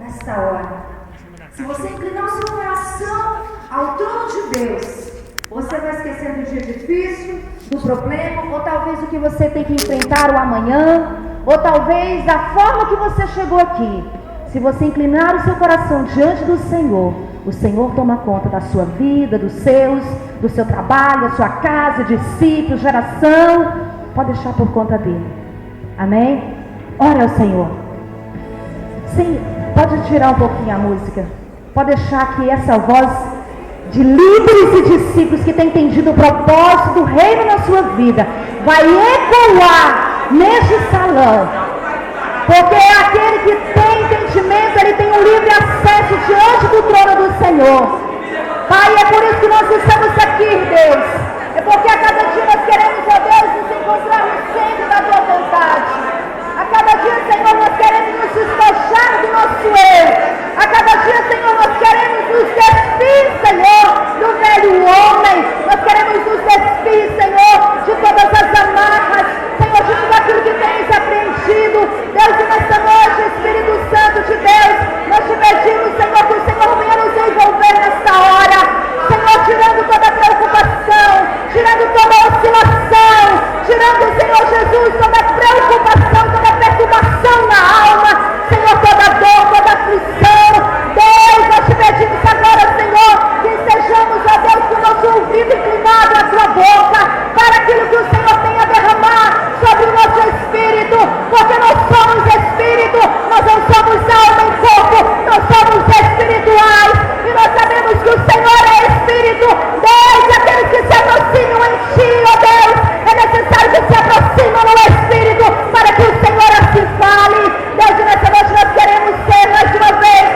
nesta hora. Se você inclinar o seu coração ao trono de Deus, você vai esquecer do dia difícil, do problema, ou talvez o que você tem que enfrentar o amanhã, ou talvez da forma que você chegou aqui. Se você inclinar o seu coração diante do Senhor, o Senhor toma conta da sua vida, dos seus, do seu trabalho, da sua casa, discípulos, geração. Pode deixar por conta dele. Amém? Ora ao Senhor. Sim, pode tirar um pouquinho a música. Pode deixar que essa voz de líderes e discípulos que têm entendido o propósito do reino na sua vida vai ecoar neste salão. Porque é aquele que tem entendimento, ele tem um livre acesso diante do trono do Senhor. Pai, é por isso que nós estamos aqui, Deus. É porque a cada dia nós queremos, ó Deus, nos encontrar no centro da tua vontade. A cada dia, Senhor, nós queremos nos despojar do nosso eu. A cada dia, Senhor, nós queremos nos despir, Senhor, do velho homem. Nós queremos nos despir, Senhor, de todas as amarras, Senhor, de tudo aquilo que temos aprendido. Deus, e nesta noite, Espírito Santo de Deus, nós te pedimos, Senhor, que o Senhor venha nos envolver nesta hora. Senhor, tirando toda preocupação, tirando toda oscilação, tirando, Senhor Jesus, toda preocupação, toda perturbação na alma, Senhor, toda dor, toda aflição. Deus, nós te pedimos agora, Senhor, que estejamos, ó Deus, com o nosso ouvido inclinado à tua boca, para aquilo que o Senhor tem a derramar sobre o nosso espírito, porque nós somos espírito, nós não somos alma em corpo, nós somos espirituais, e nós sabemos que o Senhor é espírito. Deus, aqueles que se aproximam em ti, ó Deus, é necessário que se aproximam no espírito, para que o Senhor assim fale. Deus, e nessa noite nós queremos ser, mais uma vez,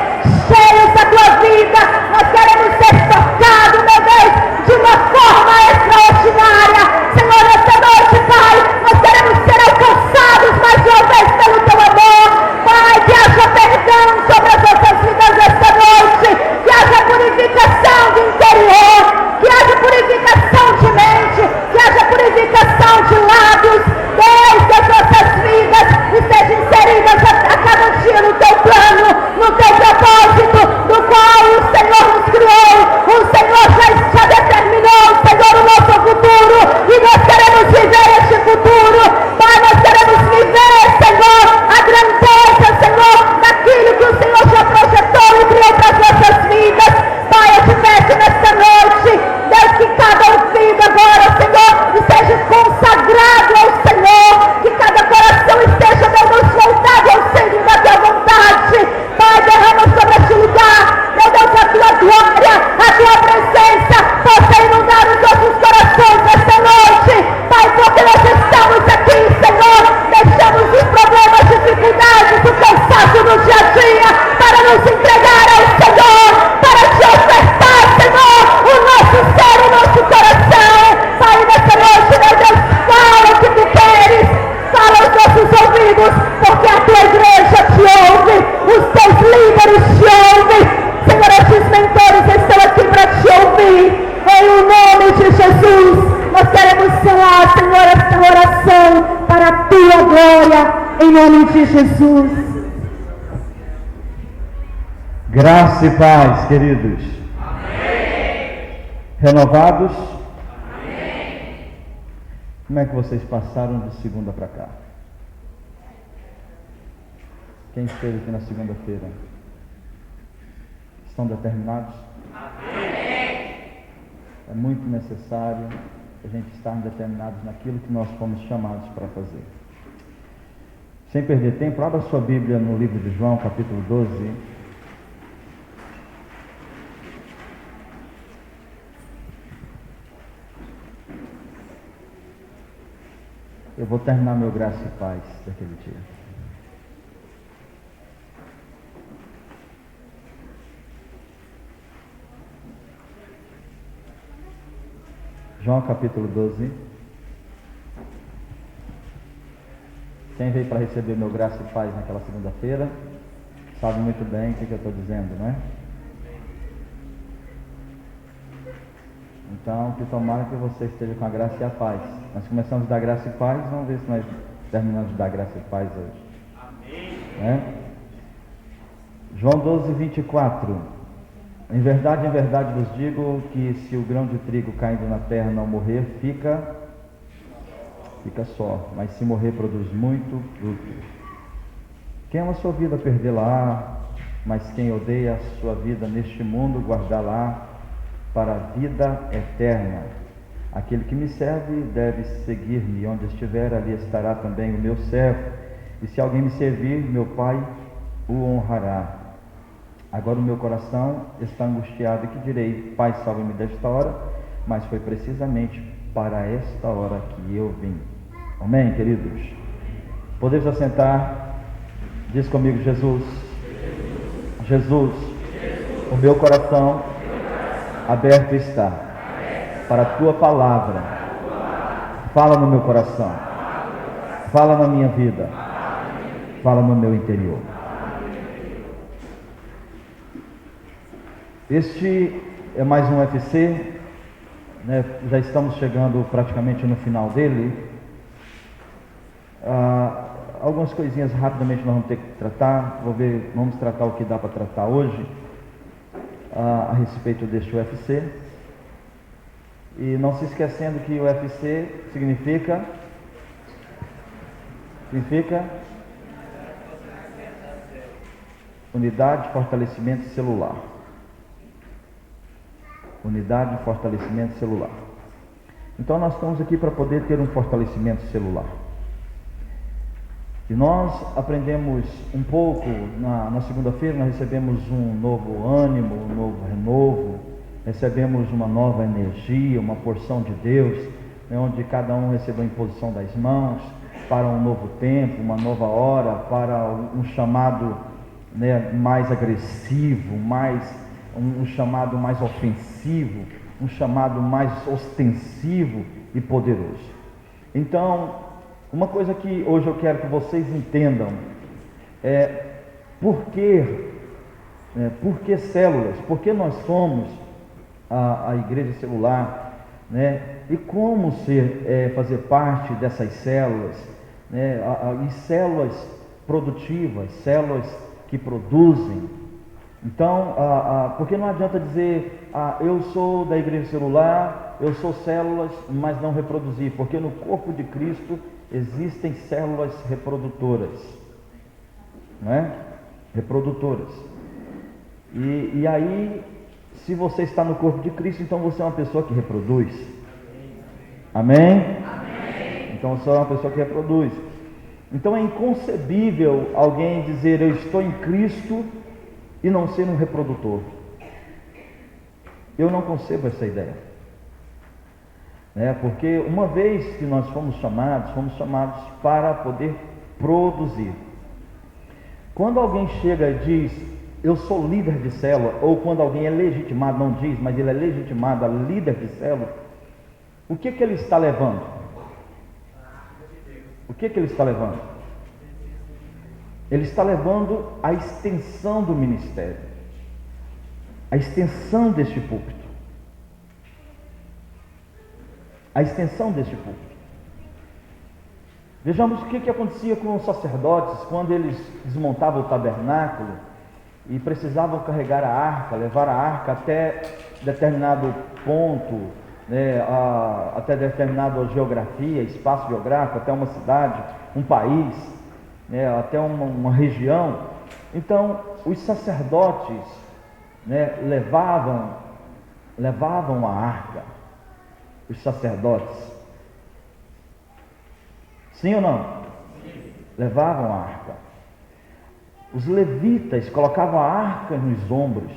cheios da tua vida, nós queremos ser tocados, meu Deus, de uma forma extraordinária. Senhor, nessa noite, Pai, nós queremos ser alcançados mais uma vez pelo teu amor. Pai, que haja perdão sobre as nossas vidas esta noite, que haja purificação de interior, que haja purificação de mente, que haja purificação de lábios. Deus, que as nossas vidas estejam inseridas a cada dia no teu plano, no teu propósito, do qual o Senhor nos criou. O Senhor já determinou, Senhor, o nosso futuro, e nós queremos viver este futuro. Pai, nós queremos viver, Senhor, a grandeza, Senhor, daquilo que o Senhor já projetou e criou para as nossas vidas. Pai, eu te peço nesta noite, Deus, que cada ouvido agora, Senhor, esteja consagrado ao Senhor, que cada coração esteja, Deus, voltado ao centro da tua vontade. Pai, derrama sobre este lugar, meu Deus, a tua glória, a tua presença, possa inundar os nossos corações nesta noite. Pai, porque nós estamos aqui, Senhor, deixamos os problemas, dificuldades, o cansaço no dia a dia, para nos entregar ao Senhor, para te ofertar, Senhor, o nosso ser, o nosso coração. Pai, nesta noite, meu Deus, fala o que tu queres, fala aos nossos ouvidos, porque a tua igreja te ouve, os teus líderes te ouvem. Senhor, estes mentores estão aqui para te ouvir. Em o nome de Jesus, nós queremos selar, Senhor, esta oração para a tua glória, em nome de Jesus. Graça e paz, queridos. Amém. Renovados? Amém. Como é que vocês passaram de segunda para cá? Quem esteve aqui na segunda-feira? Estão determinados? Amém. É muito necessário a gente estar determinados naquilo que nós fomos chamados para fazer. Sem perder tempo, abra sua Bíblia no livro de João, capítulo 12. Eu vou terminar meu graça e paz daquele dia. João capítulo 12. Quem veio para receber meu graça e paz naquela segunda-feira, sabe muito bem o que eu estou dizendo, não é? Então, que tomara que você esteja com a graça e a paz. Nós começamos a dar graça e paz, vamos ver se nós terminamos de dar graça e paz hoje. Amém. João 12, 24. Em verdade vos digo que se o grão de trigo caindo na terra não morrer, fica só, mas se morrer produz muito fruto. Quem ama a sua vida perdê-la, mas quem odeia a sua vida neste mundo guardá-la para a vida eterna. Aquele que me serve deve seguir-me, onde estiver, ali estará também o meu servo. E se alguém me servir, meu Pai o honrará. Agora o meu coração está angustiado, e que direi: Pai, salve-me desta hora, mas foi precisamente para esta hora que eu vim. Amém, queridos? Podemos assentar. Diz comigo: Jesus, o meu coração aberto está para a tua palavra. Fala no meu coração, fala na minha vida, fala no meu interior. Este é mais um UFC, né? Já estamos chegando praticamente no final dele. Algumas coisinhas rapidamente nós vamos ter que tratar. Vamos tratar o que dá para tratar hoje a respeito deste UFC. E não se esquecendo que o UFC significa unidade de fortalecimento celular. Unidade de fortalecimento celular. Então nós estamos aqui para poder ter um fortalecimento celular. E nós aprendemos um pouco, na segunda-feira nós recebemos um novo ânimo, um novo renovo, recebemos uma nova energia, uma porção de Deus, né, onde cada um recebeu a imposição das mãos para um novo tempo, uma nova hora, para um chamado, né, mais agressivo, um chamado mais ofensivo, um chamado mais ostensivo e poderoso. Então, uma coisa que hoje eu quero que vocês entendam é por que células, por que nós somos a igreja celular, né? E como fazer parte dessas células, né? E células produtivas, células que produzem. Então, porque não adianta dizer, eu sou da igreja celular, eu sou células, mas não reproduzir, porque no corpo de Cristo existem células reprodutoras, né? Reprodutoras. E aí, se você está no corpo de Cristo, então você é uma pessoa que reproduz. Amém? Amém. Então você é uma pessoa que reproduz. Então é inconcebível alguém dizer: eu estou em Cristo, e não ser um reprodutor. Eu não concebo essa ideia, né? Porque uma vez que nós fomos chamados para poder produzir. Quando alguém chega e diz: eu sou líder de célula, ou quando alguém é legitimado, não diz, mas ele é legitimado a líder de célula, o que ele está levando? O que ele está levando? Ele está levando a extensão do ministério, a extensão deste púlpito, a extensão deste púlpito. Vejamos o que acontecia com os sacerdotes quando eles desmontavam o tabernáculo e precisavam carregar a arca, levar a arca até determinado ponto, né, até determinada geografia, espaço geográfico, até uma cidade, um país, né, até uma região. Então, os sacerdotes, né, levavam a arca. Os sacerdotes, sim ou não? Sim. Levavam a arca. Os levitas colocavam a arca nos ombros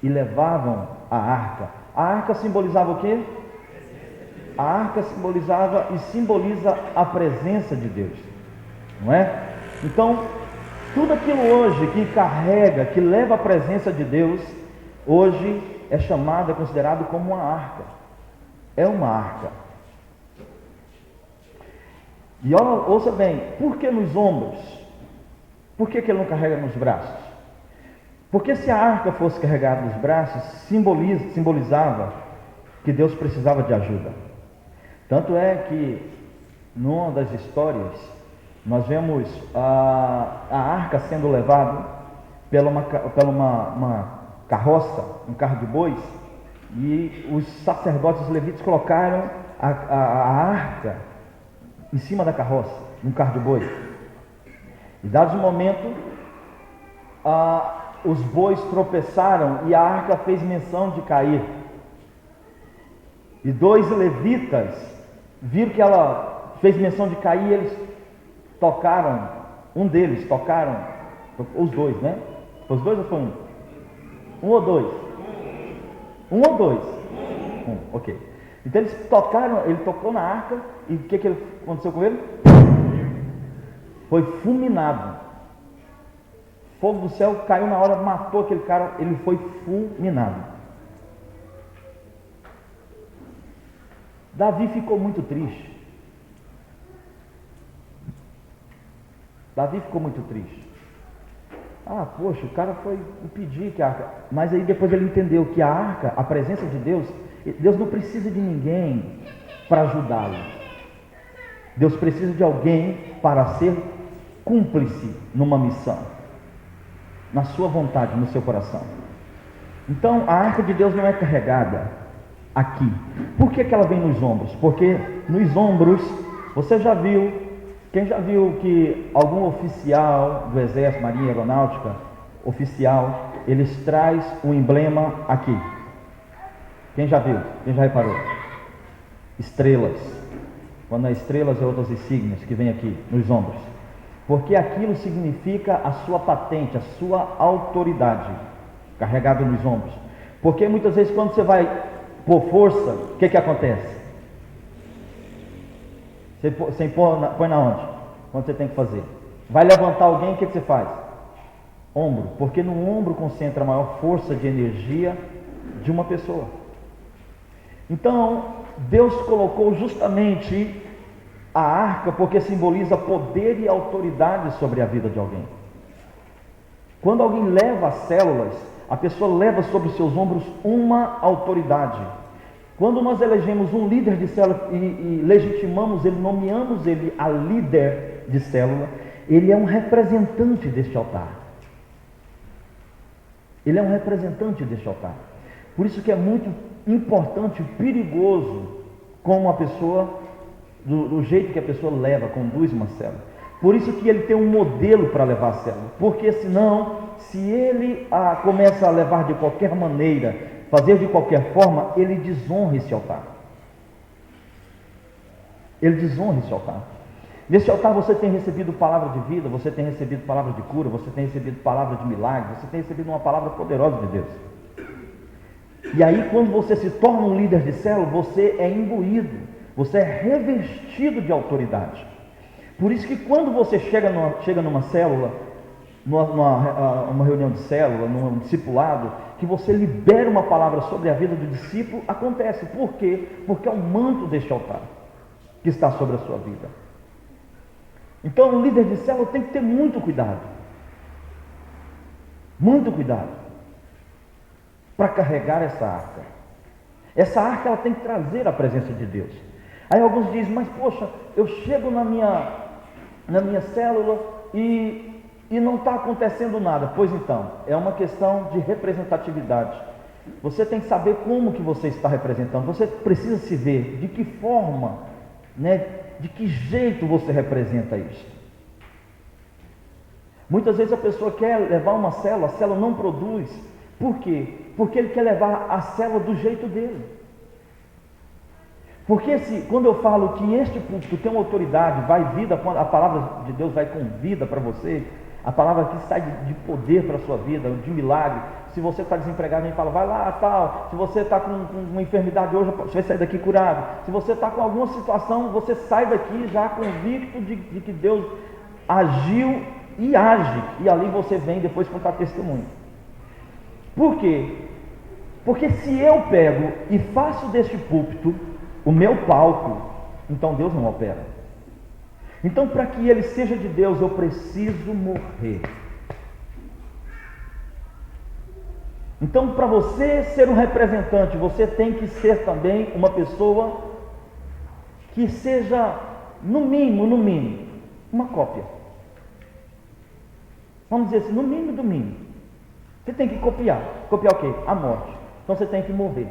e levavam a arca. A arca simbolizava o quê? A arca simbolizava e simboliza a presença de Deus, não é? Então, tudo aquilo hoje que carrega, que leva a presença de Deus, hoje é chamado, é considerado como uma arca. É uma arca. E ouça bem, por que nos ombros? Por que ele não carrega nos braços? Porque se a arca fosse carregada nos braços, simbolizava que Deus precisava de ajuda. Tanto é que, numa das histórias, nós vemos a arca sendo levada pela uma carroça, um carro de bois, e os sacerdotes levitas colocaram a arca em cima da carroça, num carro de boi. E dados um momento, os bois tropeçaram e a arca fez menção de cair. E 2 levitas viram que ela fez menção de cair, e eles tocaram, os 2, né? Foi os 2 ou foi um? Um ou dois? Ok. Então eles tocaram, ele tocou na arca, e o que aconteceu com ele? Foi fulminado. Fogo do céu caiu na hora, matou aquele cara, ele foi fulminado. Davi ficou muito triste. Poxa, o cara foi impedir que a arca... Mas aí depois ele entendeu que a arca, a presença de Deus, Deus não precisa de ninguém para ajudá-lo. Deus precisa de alguém para ser cúmplice numa missão, na sua vontade, no seu coração. Então a arca de Deus não é carregada aqui. Por que ela vem nos ombros? Porque nos ombros, você já viu, quem já viu que algum oficial do Exército, Marinha, Aeronáutica, oficial, eles traz o emblema aqui? Quem já viu? Quem já reparou? Estrelas. Quando é estrelas, é outras insígnias que vem aqui nos ombros. Porque aquilo significa a sua patente, a sua autoridade, carregada nos ombros. Porque muitas vezes quando você vai por força, o que acontece? Você põe na onde? Quando você tem que fazer. Vai levantar alguém, o que você faz? Ombro. Porque no ombro concentra a maior força de energia de uma pessoa. Então, Deus colocou justamente a arca porque simboliza poder e autoridade sobre a vida de alguém. Quando alguém leva as células, a pessoa leva sobre os seus ombros uma autoridade. Quando nós elegemos um líder de célula e legitimamos ele, nomeamos ele a líder de célula, ele é um representante deste altar. Ele é um representante deste altar. Por isso que é muito importante e perigoso como a pessoa, do jeito que a pessoa leva, conduz uma célula. Por isso que ele tem um modelo para levar a célula. Porque senão, se ele começa a levar de qualquer maneira, fazer de qualquer forma, ele desonra esse altar. Ele desonra esse altar. Nesse altar você tem recebido palavra de vida, você tem recebido palavra de cura, você tem recebido palavra de milagre, você tem recebido uma palavra poderosa de Deus. E aí quando você se torna um líder de célula, você é imbuído, você é revestido de autoridade. Por isso que quando você chega numa célula, numa reunião de célula, num discipulado, que você libera uma palavra sobre a vida do discípulo, acontece. Por quê? Porque é o manto deste altar que está sobre a sua vida. Então o líder de célula tem que ter muito cuidado para carregar essa arca. Essa arca ela tem que trazer a presença de Deus. Aí alguns dizem, mas poxa, eu chego na minha célula e não está acontecendo nada. Pois então, é uma questão de representatividade. Você tem que saber como que você está representando. Você precisa se ver de que forma, de que jeito você representa isso. Muitas vezes a pessoa quer levar uma célula, a célula não produz. Por quê? Porque ele quer levar a célula do jeito dele. Porque quando eu falo que este púlpito tem uma autoridade, vai vida, quando a palavra de Deus vai com vida para você, a palavra que sai de poder para a sua vida, de milagre. Se você está desempregado, a gente fala, vai lá, tal. Se você está com uma enfermidade hoje, você vai sair daqui curado. Se você está com alguma situação, você sai daqui já convicto de que Deus agiu e age. E ali você vem depois contar testemunho. Por quê? Porque se eu pego e faço deste púlpito o meu palco, então Deus não opera. Então, para que ele seja de Deus, eu preciso morrer. Então, para você ser um representante, você tem que ser também uma pessoa que seja, no mínimo, uma cópia. Vamos dizer assim, no mínimo do mínimo. Você tem que copiar. Copiar o quê? A morte. Então você tem que morrer.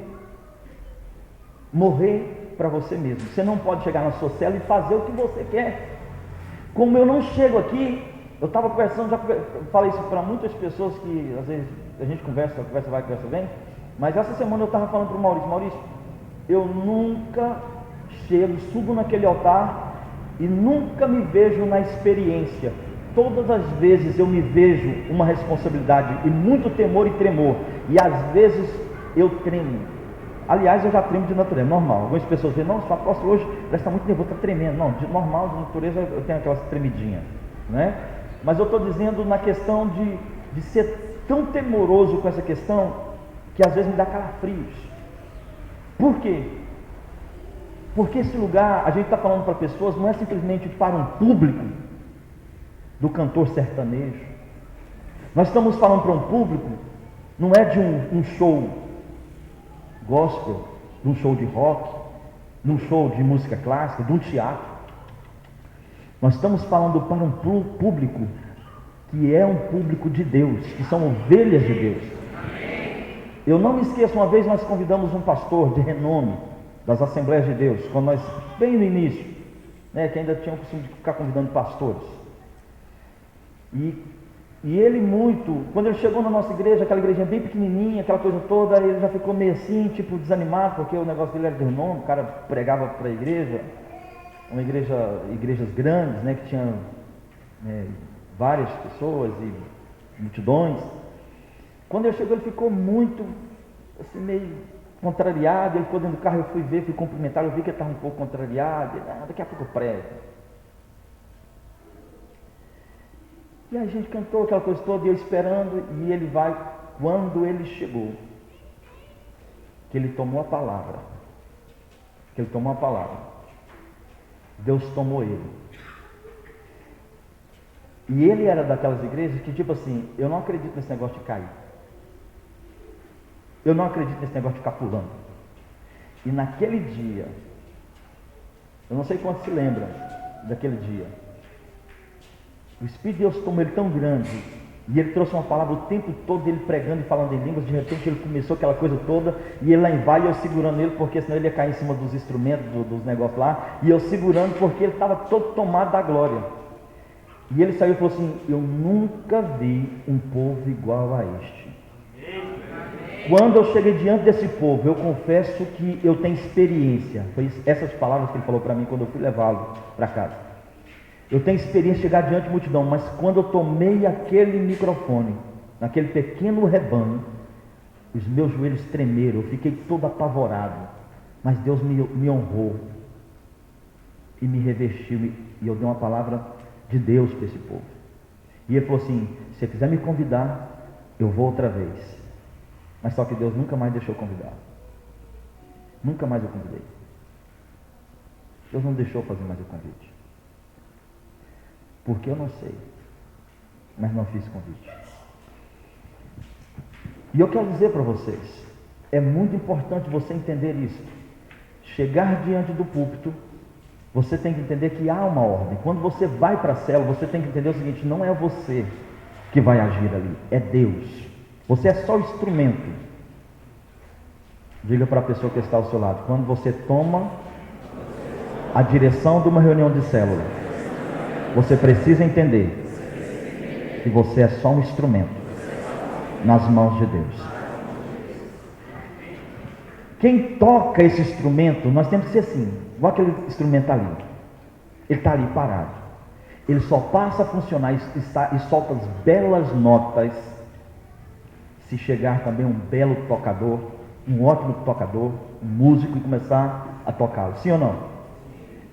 Morrer para você mesmo. Você não pode chegar na sua cela e fazer o que você quer. Como eu não chego aqui, eu estava conversando, já falei isso para muitas pessoas que às vezes a gente conversa vai, conversa vem, mas essa semana eu estava falando para o Maurício, eu nunca chego, subo naquele altar e nunca me vejo na experiência. Todas as vezes eu me vejo uma responsabilidade e muito temor e tremor, e às vezes eu tremo. Aliás, eu já tremo de natureza, normal. Algumas pessoas dizem, não, sua apóstolo hoje parece estar muito nervoso, está tremendo. Não, de normal, de natureza, eu tenho aquelas tremidinhas, né? Mas eu estou dizendo na questão de ser tão temoroso com essa questão, que às vezes me dá calafrios. Por quê? Porque esse lugar, a gente está falando para pessoas, não é simplesmente para um público do cantor sertanejo. Nós estamos falando para um público, não é de um show gospel, de um show de rock, de um show de música clássica, de um teatro. Nós estamos falando para um público que é um público de Deus, que são ovelhas de Deus. Eu não me esqueço, uma vez nós convidamos um pastor de renome das Assembleias de Deus, quando nós, bem no início, né, que ainda tinha o costume de ficar convidando pastores. E ele quando ele chegou na nossa igreja, aquela igreja bem pequenininha, aquela coisa toda, ele já ficou meio assim, tipo desanimado, porque o negócio dele era de renome, o cara pregava para a igreja, igrejas grandes, né, que tinha várias pessoas e multidões. Quando ele chegou, ele ficou muito, assim, meio contrariado. Ele ficou dentro do carro, eu fui ver, fui cumprimentar, eu vi que ele estava um pouco contrariado. Daqui a pouco eu prego. E a gente cantou aquela coisa toda, e eu esperando, e ele vai. Quando ele chegou, que ele tomou a palavra, Deus tomou ele. E ele era daquelas igrejas que, tipo assim, eu não acredito nesse negócio de cair. Eu não acredito nesse negócio de ficar pulando. E naquele dia, eu não sei quantos se lembram daquele dia, o Espírito de Deus tomou ele tão grande, e ele trouxe uma palavra o tempo todo, ele pregando e falando em línguas. De repente ele começou aquela coisa toda, e ele lá embaixo, e eu segurando ele, porque senão ele ia cair em cima dos instrumentos, dos negócios lá, e eu segurando, porque ele estava todo tomado da glória. E ele saiu e falou assim: eu nunca vi um povo igual a este. Quando eu cheguei diante desse povo, eu confesso que eu tenho experiência. Foi essas palavras que ele falou para mim quando eu fui levá-lo para casa. Eu tenho experiência de chegar diante da multidão, mas quando eu tomei aquele microfone, naquele pequeno rebanho, os meus joelhos tremeram, eu fiquei todo apavorado. Mas Deus me honrou e me revestiu, e eu dei uma palavra de Deus para esse povo. E ele falou assim: se você quiser me convidar, eu vou outra vez. Mas só que Deus nunca mais deixou eu convidar. Nunca mais eu convidei. Deus não deixou eu fazer mais o convite. Porque eu não sei, mas não fiz convite. E eu quero dizer para vocês, é muito importante você entender isso. Chegar diante do púlpito, você tem que entender que há uma ordem. Quando você vai para a célula, você tem que entender o seguinte: não é você que vai agir ali, é Deus. Você é só instrumento. Diga para a pessoa que está ao seu lado: quando você toma a direção de uma reunião de célula, você precisa entender que você é só um instrumento nas mãos de Deus. Quem toca esse instrumento, nós temos que ser assim, igual aquele instrumento ali. Ele está ali parado. Ele só passa a funcionar e solta as belas notas se chegar também um belo tocador, um ótimo tocador, um músico, e começar a tocá-lo. Sim ou não?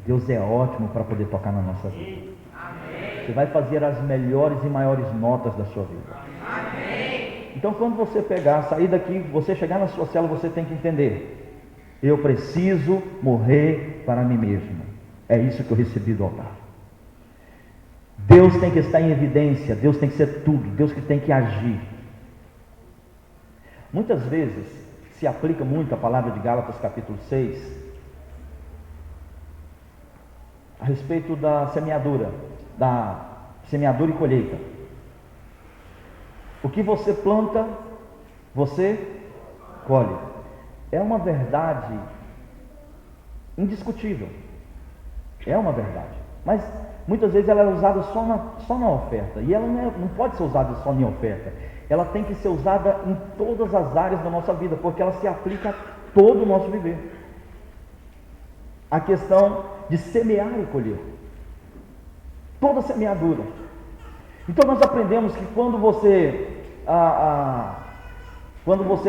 Deus é ótimo para poder tocar na nossa vida. Você vai fazer as melhores e maiores notas da sua vida. Então, quando você sair daqui, você chegar na sua célula, você tem que entender: eu preciso morrer para mim mesmo. É isso que eu recebi do altar. Deus tem que estar em evidência, Deus tem que ser tudo, Deus que tem que agir. Muitas vezes se aplica muito a palavra de Gálatas capítulo 6 a respeito da semeadura e colheita. O que você planta, você colhe. É uma verdade indiscutível. É uma verdade. Mas muitas vezes ela é usada só na oferta. E ela não pode ser usada só em oferta. Ela tem que ser usada em todas as áreas da nossa vida, porque ela se aplica a todo o nosso viver. A questão de semear e colher. Toda semeadura. Então nós aprendemos que quando você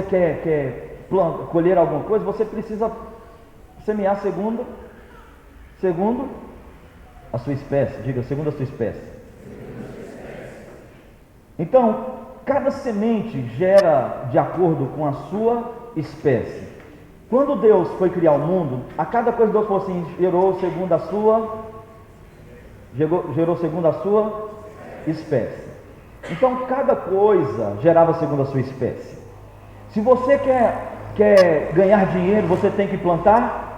quer colher alguma coisa, você precisa semear segundo a sua espécie. Diga, segundo a sua espécie. Então, cada semente gera de acordo com a sua espécie. Quando Deus foi criar o mundo, a cada coisa Deus falou assim, gerou segundo a sua espécie. Então, cada coisa gerava segundo a sua espécie. Se você quer ganhar dinheiro, você tem que plantar?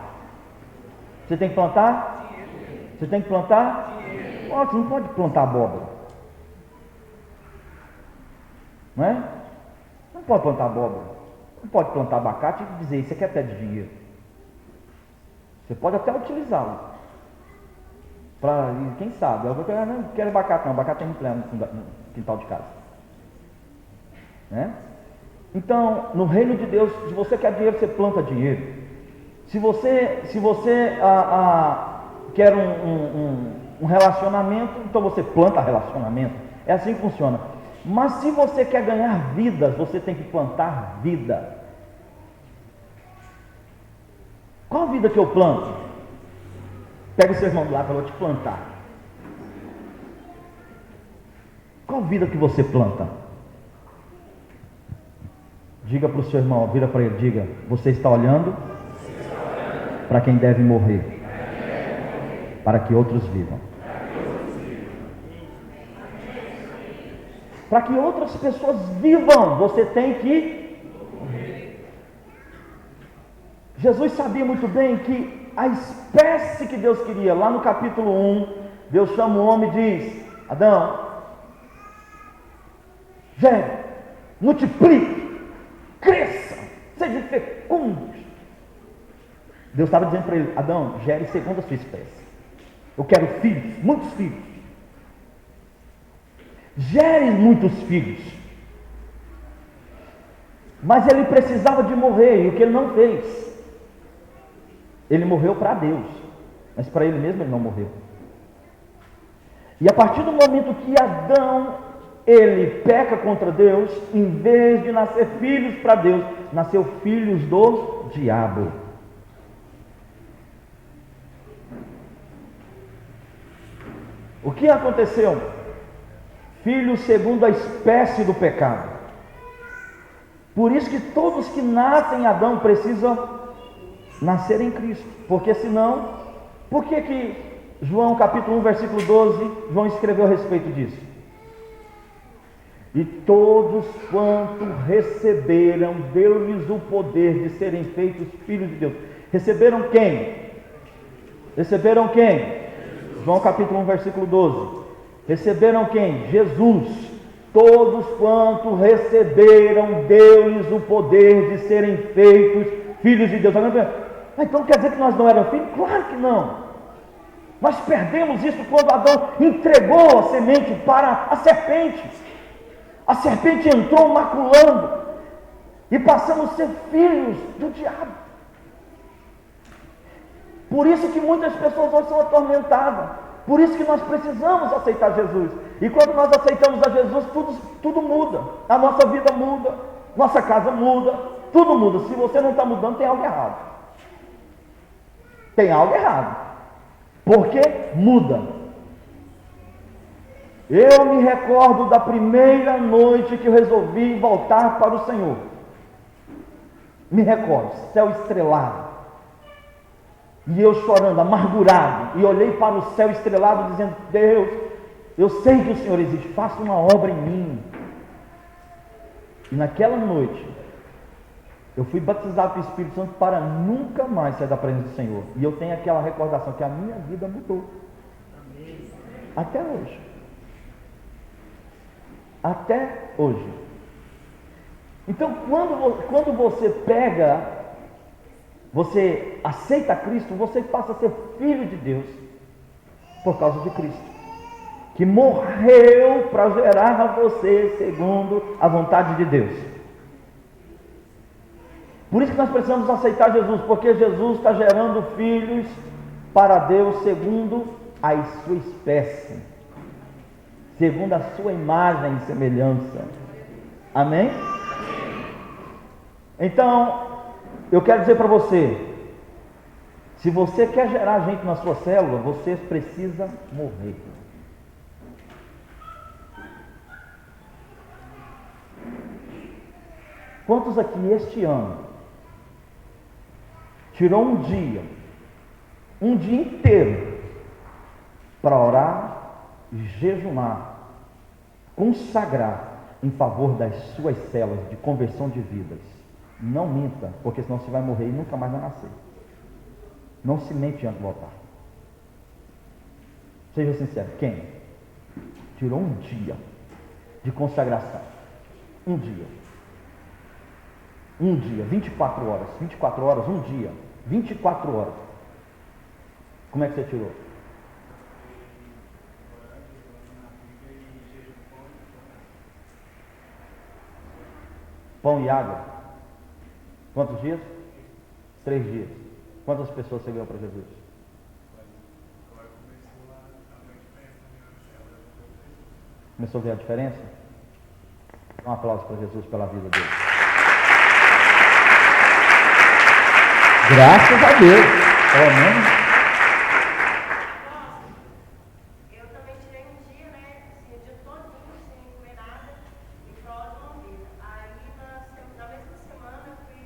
Você tem que plantar? Você tem que plantar? Você não pode plantar abóbora. Não é? Não pode plantar abóbora. Não pode plantar abacate e dizer, isso aqui é até de dinheiro. Você pode até utilizá-lo. Quem sabe? Eu não quero abacate não. Abacate tem muito no quintal de casa. Né? Então, no reino de Deus, se você quer dinheiro, você planta dinheiro. Se você quer um relacionamento, então você planta relacionamento. É assim que funciona. Mas se você quer ganhar vidas, você tem que plantar vida. Qual vida que eu planto? Pega o seu irmão do lado e fala, eu vou te plantar. Qual vida que você planta? Diga para o seu irmão, vira para ele, diga, você está olhando para quem deve morrer, para que outros vivam. Para que outras pessoas vivam, você tem que morrer. Jesus sabia muito bem que a espécie que Deus queria, lá no capítulo 1, Deus chama o homem e diz, Adão, gere, multiplique, cresça, sejam fecundos. Deus estava dizendo para ele, Adão, gere segundo a sua espécie. Eu quero filhos, muitos filhos. Gere muitos filhos. Mas ele precisava de morrer, e o que ele não fez? Ele morreu para Deus, mas para ele mesmo ele não morreu. E a partir do momento que Adão, ele peca contra Deus, em vez de nascer filhos para Deus, nasceu filhos do diabo. O que aconteceu? Filhos segundo a espécie do pecado. Por isso que todos que nascem em Adão precisam nascer em Cristo. Porque senão, por que João capítulo 1, versículo 12, João escreveu a respeito disso? E todos quanto receberam, deu-lhes o poder de serem feitos filhos de Deus. Receberam quem? Receberam quem? João capítulo 1, versículo 12. Receberam quem? Jesus. Todos quanto receberam, deu-lhes o poder de serem feitos filhos de Deus. Então quer dizer que nós não éramos filhos? Claro que não. Nós perdemos isso quando Adão entregou a semente para a serpente. A serpente entrou maculando e passamos a ser filhos do diabo. Por isso que muitas pessoas hoje são atormentadas. Por isso que nós precisamos aceitar Jesus. E quando nós aceitamos a Jesus, tudo muda. A nossa vida muda, nossa casa muda, tudo muda. Se você não está mudando, tem algo errado. Tem algo errado. Porque muda. Eu me recordo da primeira noite que eu resolvi voltar para o Senhor. Me recordo, céu estrelado. E eu chorando, amargurado, e olhei para o céu estrelado dizendo, Deus, eu sei que o Senhor existe, faça uma obra em mim. E naquela noite, eu fui batizado pelo Espírito Santo para nunca mais sair da presença do Senhor. E eu tenho aquela recordação que a minha vida mudou. Até hoje. Até hoje. Então, quando você você aceita Cristo, você passa a ser filho de Deus por causa de Cristo, que morreu para gerar você segundo a vontade de Deus. Por isso que nós precisamos aceitar Jesus, porque Jesus está gerando filhos para Deus segundo a sua espécie, segundo a sua imagem e semelhança. Amém? Então, eu quero dizer para você, se você quer gerar gente na sua célula, você precisa morrer. Quantos aqui este ano tirou um dia inteiro para orar, jejuar, consagrar em favor das suas células de conversão de vidas? Não minta, porque senão você vai morrer e nunca mais vai nascer. Não se mente diante do altar. Seja sincero, quem tirou um dia de consagração? Um dia, 24 horas, um dia, 24 horas. Como é que você tirou? Pão e água. Quantos dias? 3 dias. Quantas pessoas você ganhou para Jesus? Começou a ver a diferença? Um aplauso para Jesus pela vida dele. Graças a Deus. Amém. Eu também tirei um dia, né? Assim, o dia todinho sem comer nada, em prol de uma vida. Aí na mesma semana eu fiz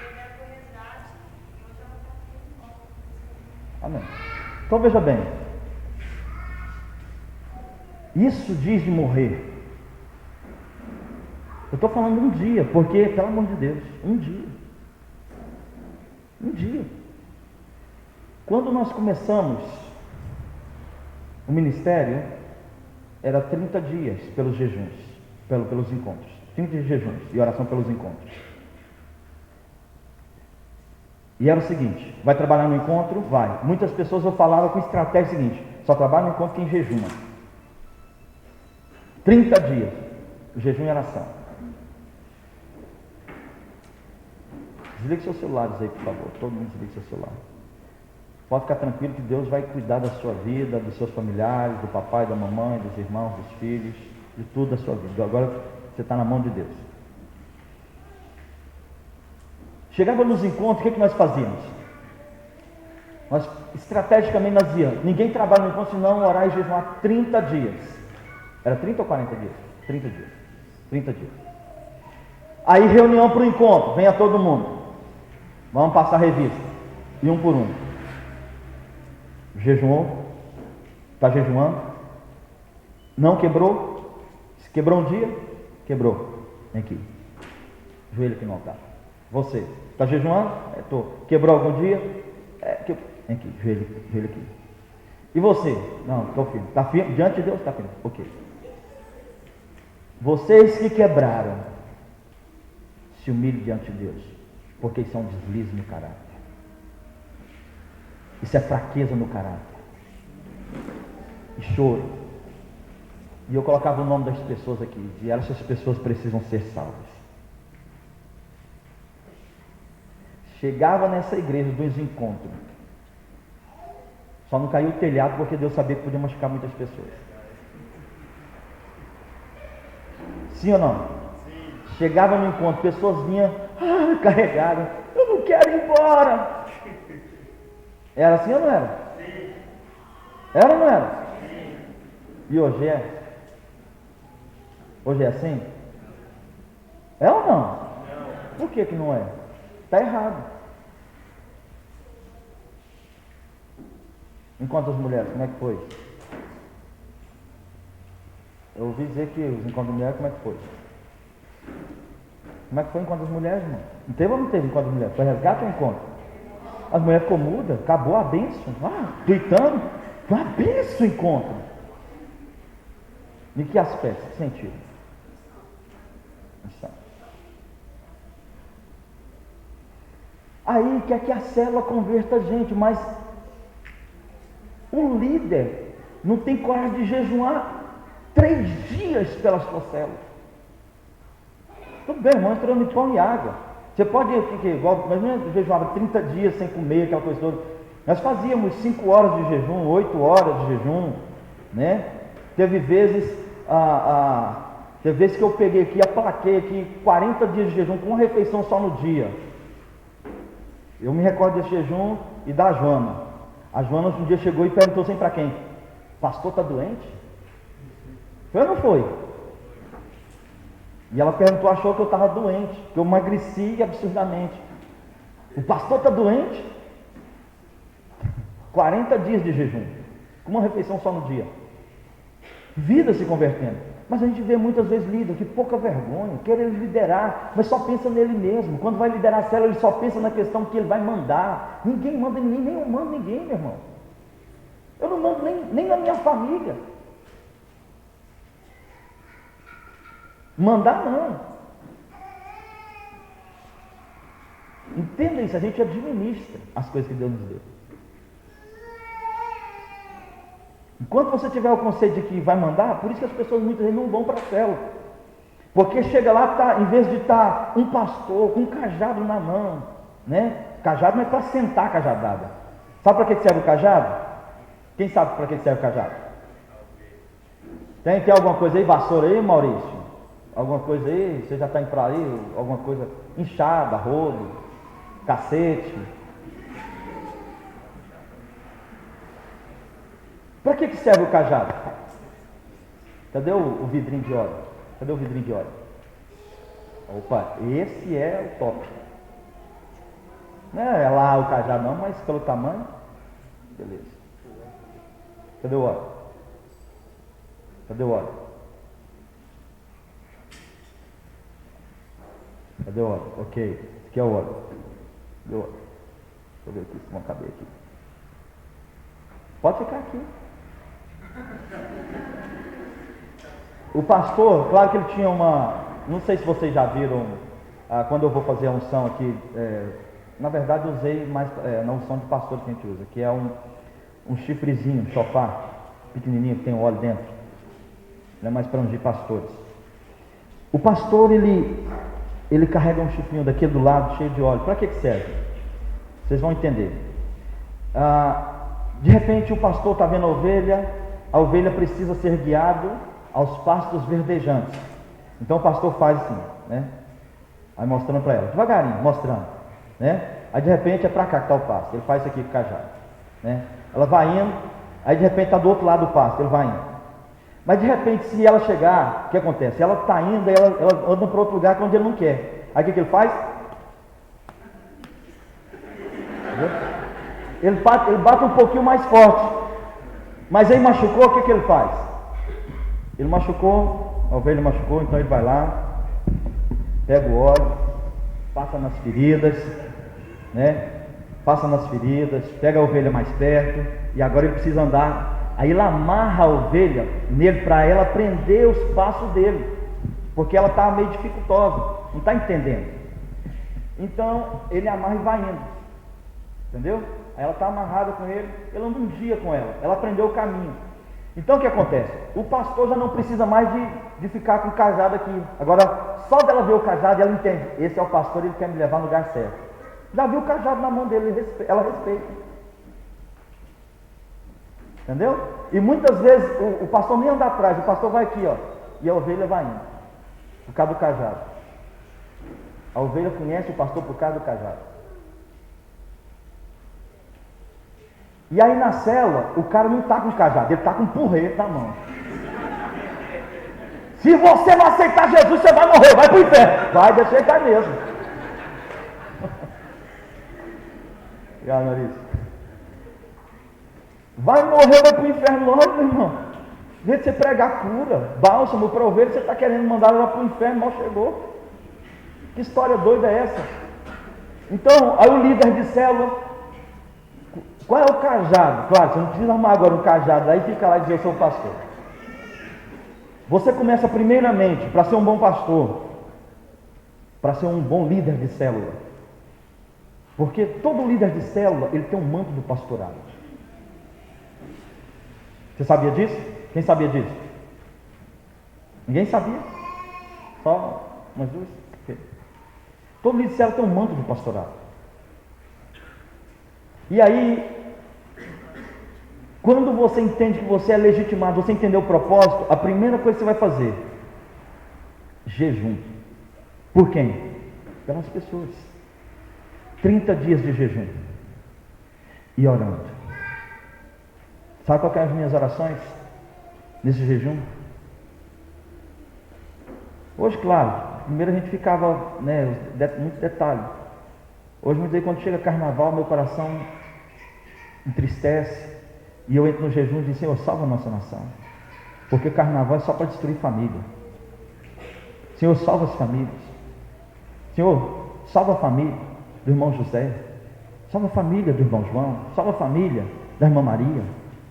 beber com resgate e hoje ela está aqui de volta. Amém. Então veja bem. Isso diz de morrer. Eu estou falando um dia, porque, pelo amor de Deus, um dia. Um dia. Quando nós começamos o ministério, era 30 dias pelos jejuns, pelos encontros. 30 dias de jejuns e oração pelos encontros. E era o seguinte: vai trabalhar no encontro? Vai. Muitas pessoas eu falava com estratégia seguinte: só trabalha no encontro quem jejuma. 30 dias, jejum e oração. Desligue seus celulares aí, por favor. Todo mundo desligue seu celular. Pode ficar tranquilo que Deus vai cuidar da sua vida, dos seus familiares, do papai, da mamãe, dos irmãos, dos filhos, de tudo da sua vida. Agora você está na mão de Deus. Chegava nos encontros, o que nós fazíamos? Nós, estrategicamente, nós dizíamos: ninguém trabalha no encontro se não orar e jejuar 30 dias. Era 30 ou 40 dias? 30 dias. 30 dias. Aí, reunião para o encontro. Venha todo mundo. Vamos passar a revista. E um por um. Jejuou? Está jejuando? Não quebrou? Se quebrou um dia? Quebrou. Vem aqui. Joelho aqui no altar. Você. Está jejuando? Estou. Quebrou algum dia? Vem aqui. Joelho aqui. E você? Não, estou firme. Está firme? Diante de Deus está firme. Ok. Vocês que quebraram, se humilhem diante de Deus, porque isso é um deslize no caráter. Isso é fraqueza no caráter. E choro. E eu colocava o nome das pessoas aqui, e essas pessoas precisam ser salvas. Chegava nessa igreja dos encontros, só não caiu o telhado porque Deus sabia que podia machucar muitas pessoas. Sim ou não? Sim. Chegava no encontro, pessoas vinham carregadas. Eu não quero ir embora. Era assim ou não era? Sim. Era ou não era? Sim. E hoje é? Hoje é assim? É ou não? Não. Por que não é? Está errado. Enquanto as mulheres, como é que foi? Eu ouvi dizer que os encontros de mulheres, como é que foi? Como é que foi o encontro das mulheres, irmão? Não teve ou não teve encontro de mulheres? Foi resgate ou encontro? As mulheres ficou muda, acabou a bênção, gritando, foi uma bênção o encontro. Em que aspecto? Que sentido? Aí quer que a célula converta a gente, mas o líder não tem coragem de jejuar 3 dias pela sua célula. Tudo bem, irmão, entrando em pão e água. Você pode, igual, mas não jejuava 30 dias sem comer, aquela coisa toda. Nós fazíamos 5 horas de jejum, 8 horas de jejum, né? Teve vezes que eu peguei aqui, aplaquei aqui 40 dias de jejum com uma refeição só no dia. Eu me recordo desse jejum e da Joana. A Joana um dia chegou e perguntou assim para quem? Pastor está doente? Foi ou não foi? E ela perguntou, achou que eu estava doente, que eu emagreci absurdamente. O pastor está doente? 40 dias de jejum, com uma refeição só no dia. Vida se convertendo. Mas a gente vê muitas vezes líder que pouca vergonha, querer liderar, mas só pensa nele mesmo. Quando vai liderar a célula, ele só pensa na questão que ele vai mandar. Ninguém manda em mim, nem eu mando ninguém, meu irmão. Eu não mando nem na minha família. Mandar não. Entenda isso, a gente administra as coisas que Deus nos deu. Enquanto você tiver o conceito de que vai mandar, por isso que as pessoas muitas vezes não vão para a célula. Porque chega lá, em vez de estar um pastor com um cajado na mão, né? Cajado não é para sentar cajadada. Sabe para que serve o cajado? Quem sabe para que serve o cajado? Tem alguma coisa aí, vassoura aí, Maurício? Alguma coisa aí? Você já está indo para aí? Alguma coisa? Enxada, rodo, cacete. Para que serve o cajado? Cadê o vidrinho de óleo? Cadê o vidrinho de óleo? Opa, esse é o top. Não é lá o cajado não, mas pelo tamanho. Beleza. Cadê o óleo? Cadê o óleo? Cadê o óleo? Ok, esse aqui é o óleo. Cadê o óleo? Deixa eu ver aqui se vão caber aqui. Pode ficar aqui. O pastor, claro que ele tinha não sei se vocês já viram, quando eu vou fazer a unção aqui, na verdade eu usei mais na unção de pastor que a gente usa, que é um chifrezinho, um chofar, pequenininho, que tem óleo dentro, não é mais para ungir pastores. O pastor, ele carrega um chifrinho daqui do lado, cheio de óleo. Para que serve? Vocês vão entender. De repente o pastor está vendo a ovelha precisa ser guiada aos pastos verdejantes. Então o pastor faz assim, né? Aí mostrando para ela, devagarinho, mostrando, né? Aí de repente é para cá que está o pasto, ele faz isso aqui com o cajado, né? Ela vai indo, aí de repente está do outro lado do pasto, ele vai indo. Mas de repente, se ela chegar, o que acontece? Ela está indo, ela anda para outro lugar onde ele não quer. Aí o que ele faz? Ele bate um pouquinho mais forte. Mas aí machucou, o que ele faz? Ele machucou, a ovelha machucou, então ele vai lá, pega o óleo, passa nas feridas, né? Passa nas feridas, pega a ovelha mais perto, e agora ele precisa andar. Aí ele amarra a ovelha nele para ela prender os passos dele, porque ela está meio dificultosa, não está entendendo. Então ele amarra e vai indo, entendeu? Aí ela está amarrada com ele anda um dia com ela aprendeu o caminho. Então o que acontece? O pastor já não precisa mais de ficar com o cajado aqui. Agora, só dela ver o cajado, ela entende, esse é o pastor, ele quer me levar no lugar certo. Já viu o cajado na mão dele, ela respeita. Entendeu? E muitas vezes o pastor nem anda atrás, o pastor vai aqui, ó, e a ovelha vai indo, por causa do cajado. A ovelha conhece o pastor por causa do cajado. E aí na célula, o cara não está com o cajado, ele está com um porrete na mão. Se você não aceitar Jesus, você vai morrer, vai para o inferno. Vai, deixa ele cair mesmo. Obrigado, Maurício. Vai morrer, vai para o inferno logo, meu irmão. De jeito de você pregar cura, bálsamo para ovelha, você está querendo mandar ela para o inferno, mal chegou. Que história doida é essa? Então, aí o líder de célula, qual é o cajado? Claro, você não precisa arrumar agora um cajado, aí fica lá e diz, eu sou o pastor. Você começa primeiramente, para ser um bom pastor, para ser um bom líder de célula, Porque todo líder de célula, ele tem um manto do pastorado. Você sabia disso? Quem sabia disso? Ninguém sabia? Só umas duas? Okay. Todo líder de célula tem um manto do pastorado. E aí, quando você entende que você é legitimado, você entendeu o propósito, a primeira coisa que você vai fazer, jejum. Por quem? Pelas pessoas. 30 dias de jejum. E orando. Sabe qual que eram as minhas orações nesse jejum? Hoje, claro, primeiro a gente ficava, muito detalhe. Hoje, muitas vezes, quando chega carnaval, meu coração entristece. E eu entro no jejum e digo, Senhor, salva a nossa nação. Porque o carnaval é só para destruir família. Senhor, salva as famílias. Senhor, salva a família do irmão José. Salva a família do irmão João. Salva a família da irmã Maria.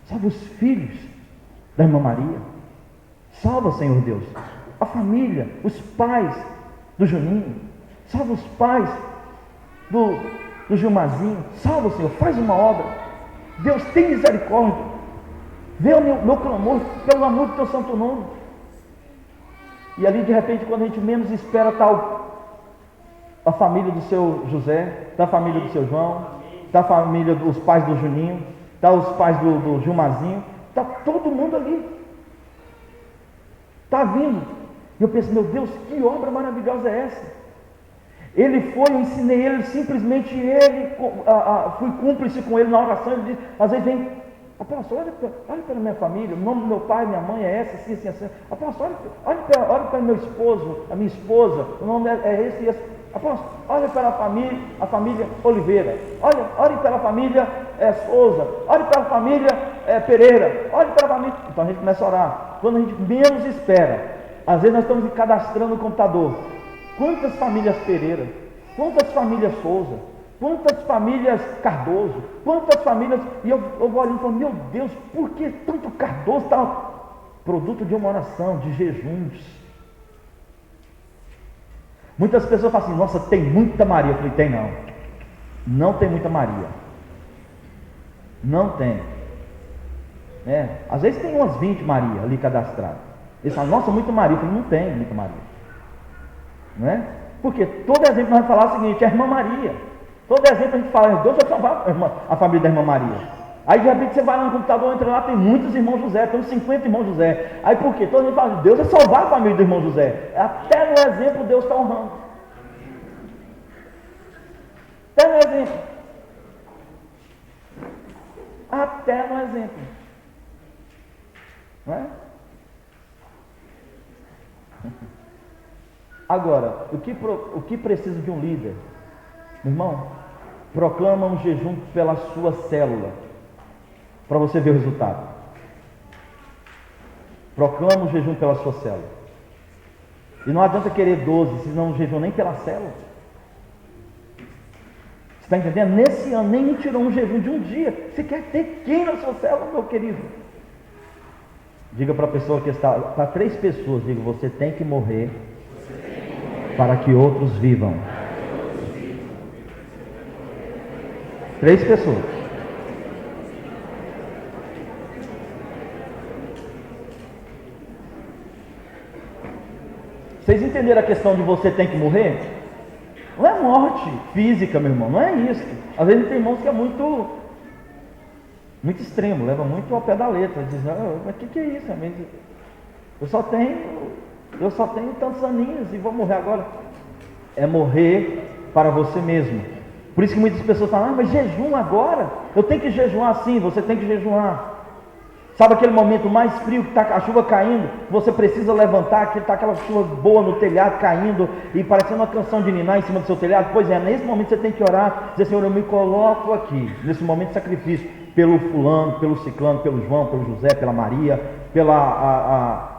Salva os filhos da irmã Maria. Salva, Senhor Deus, a família, os pais do Juninho. Salva os pais do Gilmazinho. Salva, Senhor, faz uma obra. Deus, tem misericórdia. Vê o meu clamor, pelo amor do teu santo nome. E ali, de repente, quando a gente menos espera, está a família do seu José, está a família do seu João, está a família dos pais do Juninho, está os pais do Gilmazinho, está todo mundo ali. Está vindo. E eu penso, meu Deus, que obra maravilhosa é essa? Ele foi, eu ensinei ele, simplesmente fui cúmplice com ele na oração. Ele diz, às vezes vem, apóstolo, olha pela minha família, o nome do meu pai, minha mãe é esse, assim, assim, assim. Apóstolo, olha para meu esposo, a minha esposa, o nome é esse e esse. Apóstolo, olha pela família, a família Oliveira, olhe pela família Souza, olhe pela família Pereira, olhe pela família. Então a gente começa a orar, quando a gente menos espera. Às vezes nós estamos cadastrando no computador. Quantas famílias Pereira, quantas famílias Souza, quantas famílias Cardoso, quantas famílias. E eu vou olhando e falo, meu Deus, por que tanto Cardoso? Produto de uma oração, de jejuns. Muitas pessoas falam assim, nossa, tem muita Maria. Eu falei, tem não. Não tem muita Maria. Não tem. Às vezes tem umas 20 Maria ali cadastradas. Eles falam, nossa, muita Maria. Eu falei, não tem muita Maria. Não é? Porque todo exemplo nós vamos falar o seguinte, é a irmã Maria. Todo exemplo a gente fala, Deus vai salvar a família da irmã Maria. Aí de repente você vai lá no computador, entra lá, tem muitos irmãos José, tem uns 50 irmãos José. Aí por quê? Todo mundo fala, Deus vai salvar a família do irmão José. Até no exemplo Deus está honrando. Até no exemplo. Até no exemplo. Não é? Agora, o que precisa de um líder? Meu irmão, proclama um jejum pela sua célula, para você ver o resultado. Proclama um jejum pela sua célula. E não adianta querer 12, senão não jejum nem pela célula. Você está entendendo? Nesse ano, nem me tirou um jejum de um dia. Você quer ter quem na sua célula, meu querido? Diga para a pessoa que está, para 3 pessoas, diga, você tem que morrer para que outros vivam. 3 pessoas. Vocês entenderam a questão de você tem que morrer? Não é morte física, meu irmão, não é isso. Às vezes tem irmãos que é muito extremo, leva muito ao pé da letra, diz, mas o que é isso? Eu só tenho tantos aninhos e vou morrer agora. É morrer para você mesmo. Por isso que muitas pessoas falam, mas jejum agora? Eu tenho que jejuar sim, você tem que jejuar. Sabe aquele momento mais frio que está a chuva caindo, você precisa levantar, que está aquela chuva boa no telhado caindo e parecendo uma canção de ninar em cima do seu telhado? Pois é, nesse momento você tem que orar, dizer, Senhor, eu me coloco aqui, nesse momento de sacrifício, pelo fulano, pelo ciclano, pelo João, pelo José, pela Maria, pela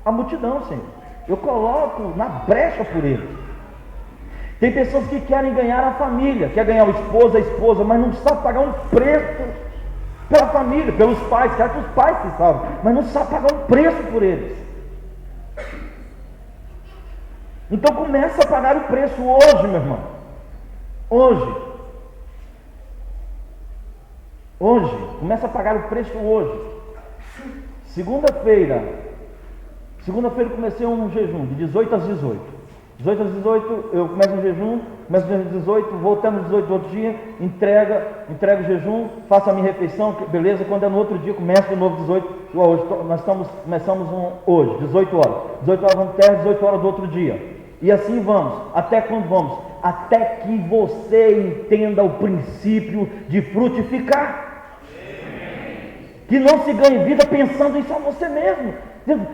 a multidão, Senhor. Eu coloco na brecha por eles. Tem pessoas que querem ganhar a família, quer ganhar o esposo, a esposa, mas não sabe pagar um preço pela família, pelos pais, quer que os pais se salvem, mas não sabe pagar um preço por eles. Então começa a pagar o preço hoje, meu irmão. Hoje, começa a pagar o preço hoje. Segunda-feira eu comecei um jejum de 18 às 18. 18 às 18 eu começo um jejum, começo às 18, voltando às 18 do outro dia, entrego o jejum, faço a minha refeição, beleza, quando é no outro dia, começo de novo 18, hoje, começamos hoje, 18 horas, 18 horas vamos ter, 18 horas do outro dia, e assim vamos, até quando vamos? Até que você entenda o princípio de frutificar, que não se ganhe vida pensando em só você mesmo.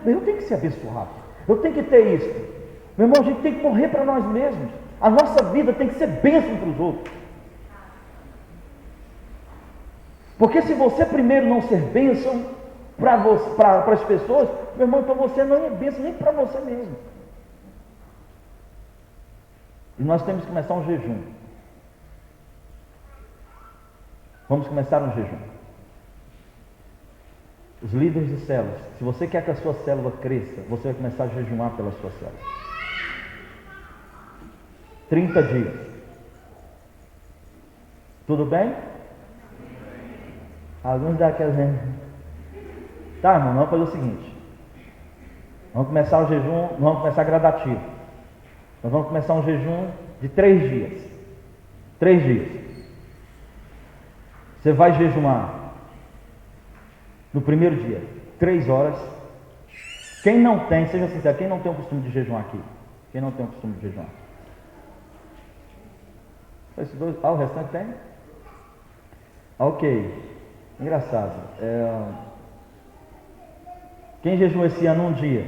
Eu tenho que ser abençoado, eu tenho que ter isso. Meu irmão, a gente tem que morrer para nós mesmos. A nossa vida tem que ser bênção para os outros. Porque se você primeiro não ser bênção para as pessoas, meu irmão, então você não é bênção nem para você mesmo. E nós temos que começar um jejum. Vamos começar um jejum. Os líderes de células, se você quer que a sua célula cresça, você vai começar a jejuar pela sua célula. 30 dias. Tudo bem? Alguns daquelas. Tá, irmão, vamos fazer o seguinte. Vamos começar o jejum, vamos começar gradativo. Nós vamos começar um jejum de 3 dias. 3 dias. Você vai jejuar no primeiro dia, 3 horas. Quem não tem, seja sincero, quem não tem o costume de jejuar aqui? Quem não tem o costume de jejuar? Esses dois, o restante tem? Ok, engraçado. Quem jejuou esse ano um dia,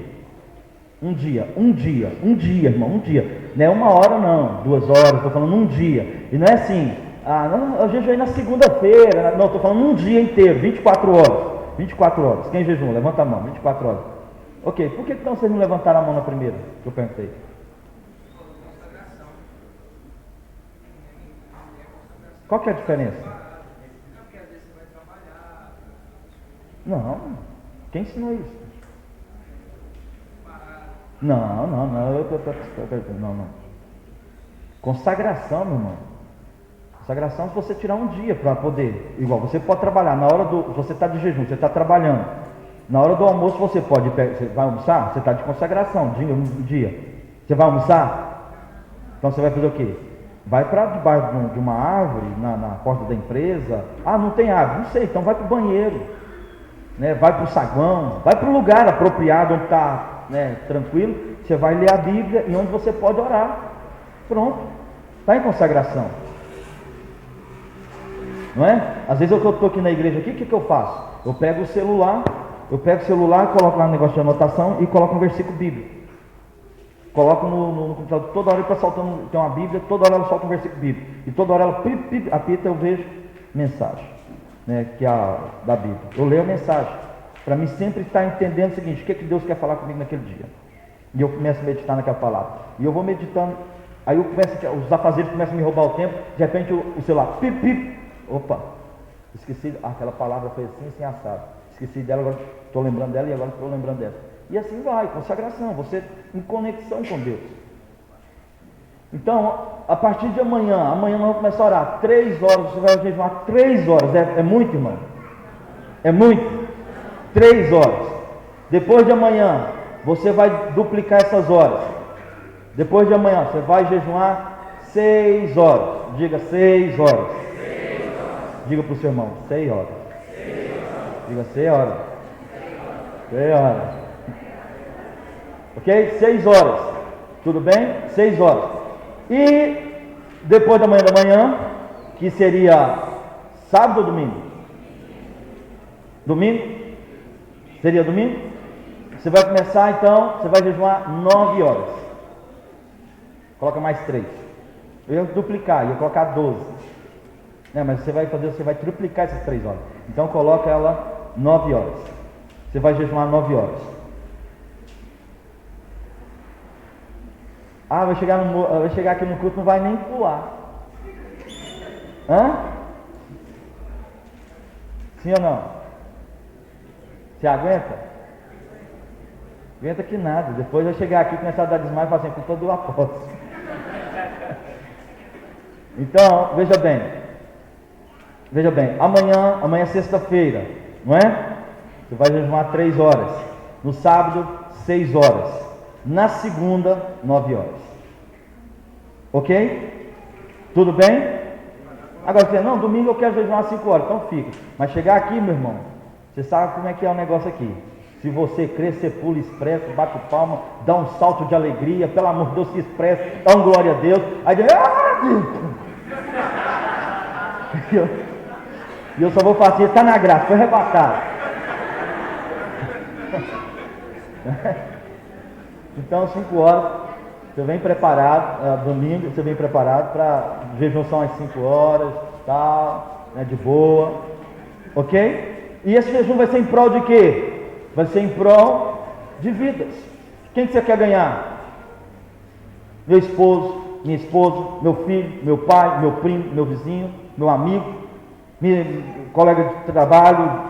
irmão, um dia. Não é 1 hora não, 2 horas, estou falando um dia. E não é assim, não, eu jejuei na segunda-feira, não, estou falando um dia inteiro, 24 horas. 24 horas, quem jejuou? Levanta a mão, 24 horas. Ok, por que então vocês não levantaram a mão na primeira? Que eu perguntei. Qual que é a diferença? Não, quem ensinou isso? Não. Consagração, meu irmão. Consagração, se você tirar um dia para poder, igual, você pode trabalhar, na hora você está de jejum, você está trabalhando, na hora do almoço você vai almoçar, você está de consagração, um dia, você vai almoçar, então você vai fazer o quê? Vai para debaixo de uma árvore, na porta da empresa. Não tem árvore, não sei, então vai para o banheiro, né? Vai para o saguão, vai para o lugar apropriado onde está, né, tranquilo. Você vai ler a Bíblia e onde você pode orar. Pronto, está em consagração, não é? Às vezes eu estou aqui na igreja, o que eu faço? Eu pego o celular, coloco lá no negócio de anotação e coloco um versículo bíblico. Coloco no computador, toda hora ele está soltando, tem uma Bíblia, toda hora ela solta um versículo bíblico. E toda hora ela apita, eu vejo mensagem, né, que é da Bíblia. Eu leio a mensagem, para mim sempre estar entendendo o seguinte, o que Deus quer falar comigo naquele dia. E eu começo a meditar naquela palavra. E eu vou meditando, aí os afazeres começam a me roubar o tempo, de repente o celular, opa, esqueci, aquela palavra foi assim assado. Esqueci dela, agora estou lembrando dela e agora estou lembrando dela. E assim vai, consagração, você em conexão com Deus. Então, a partir de amanhã nós vamos começar a orar 3 horas, você vai jejuar 3 horas, é muito, irmão? É muito? 3 horas. Depois de amanhã, você vai duplicar essas horas. Depois de amanhã, você vai jejuar 6 horas. Diga 6 horas. Diga para o seu irmão, 6 horas. Diga 6 horas. 6 horas. Ok? 6 horas. Tudo bem? 6 horas. E depois da manhã, que seria sábado ou domingo? Domingo? Seria domingo? Você vai começar então, você vai jejuar 9 horas. Coloca mais 3. Eu ia duplicar, ia colocar 12. Mas você vai triplicar essas 3 horas. Então coloca ela 9 horas. Você vai jejuar 9 horas. Vai chegar aqui no culto, não vai nem pular. Sim ou não? Você aguenta? Aguenta que nada. Depois vai chegar aqui e começar a dar desmaio e falar assim, culpa do apóstolo. Então, veja bem, amanhã é sexta-feira, não é? Você vai jejuar 3 horas, no sábado 6 horas, na segunda 9 horas, ok? Tudo bem? Agora você, não, domingo eu quero jejuar 5 horas, então fica, mas chegar aqui, meu irmão, você sabe como é que é o negócio aqui. Se você crê, você pula, expressa, bate palma, dá um salto de alegria, pelo amor de Deus, se expressa, dá um glória a Deus, aí diz, e eu só vou fazer, está na graça, foi arrebatado. Então, 5 horas, você vem preparado, domingo, você vem preparado para jejum são às 5 horas, tal, né, de boa, ok? E esse jejum vai ser em prol de quê? Vai ser em prol de vidas. Quem que você quer ganhar? Meu esposo, minha esposa, meu filho, meu pai, meu primo, meu vizinho, meu amigo, colega de trabalho,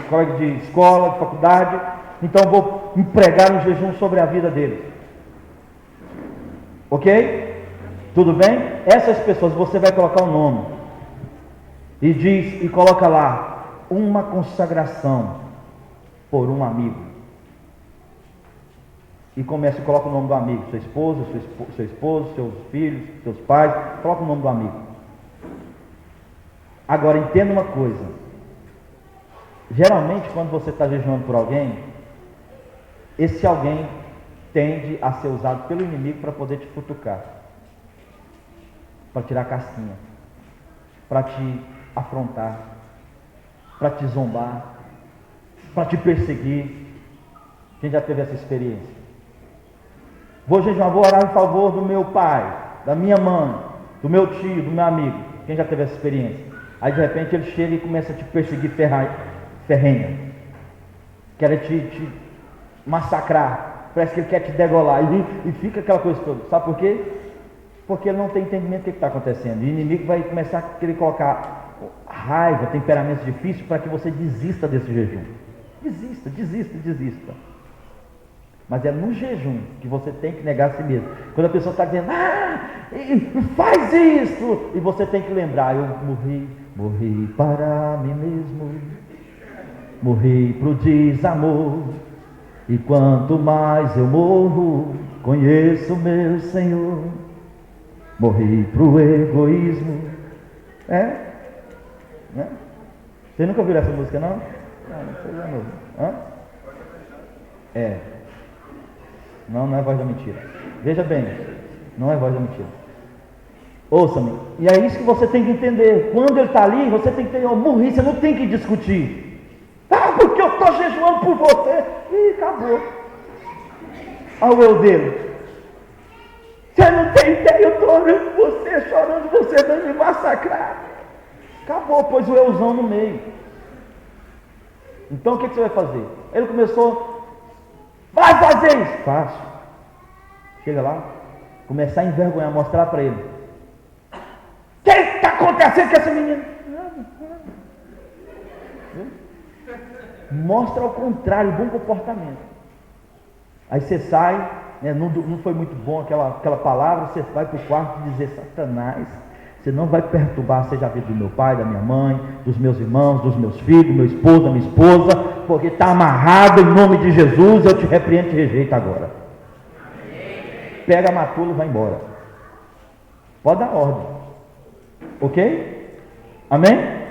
colega de escola, de faculdade. Então vou empregar um jejum sobre a vida deles. Ok? Tudo bem? Essas pessoas você vai colocar o nome. E coloca lá, uma consagração por um amigo. E coloca o nome do amigo, sua esposa, seu esposo, seus filhos, seus pais, coloca o nome do amigo. Agora entenda uma coisa, geralmente quando você está jejuando por alguém, esse alguém tende a ser usado pelo inimigo para poder te futucar, para tirar a casquinha, para te afrontar, para te zombar, para te perseguir. Quem já teve essa experiência? Vou jejuar, vou orar em favor do meu pai, da minha mãe, do meu tio, do meu amigo. Quem já teve essa experiência? Aí de repente ele chega e começa a te perseguir ferrenha, quer te massacrar, parece que ele quer te degolar, e fica aquela coisa toda. Sabe por quê? Porque ele não tem entendimento do que está acontecendo. E o inimigo vai começar a querer colocar raiva, temperamentos difíceis para que você desista desse jejum. Desista. Mas é no jejum que você tem que negar a si mesmo. Quando a pessoa está dizendo, faz isso, e você tem que lembrar, eu morri para mim mesmo, morri para o desamor, e quanto mais eu morro, conheço meu Senhor, morri para o egoísmo. Você nunca ouviu essa música, não? Não é voz da mentira. Veja bem, não é voz da mentira. Ouça-me, e é isso que você tem que entender. Quando ele está ali, você tem que ter, eu morri, você não tem que discutir. Porque eu estou jejuando por você. Acabou. Olha o eu dele. Você não tem ideia, eu estou olhando você, chorando, você vai me massacrar. Acabou, pôs o euzão no meio. Então o que você vai fazer? Ele começou, vai fazer isso. Fácil. Chega lá, começar a envergonhar, mostrar para ele. O que está acontecendo com essa menina? Mostra ao contrário, bom comportamento. Aí você sai, né, não foi muito bom aquela palavra, você vai para o quarto e dizer, Satanás, você não vai perturbar, seja a vida do meu pai, da minha mãe, dos meus irmãos, dos meus filhos, do meu esposo, da minha esposa, porque está amarrado em nome de Jesus, eu te repreendo e te rejeito agora. Pega a matula e vai embora. Pode dar ordem. Ok? Amém?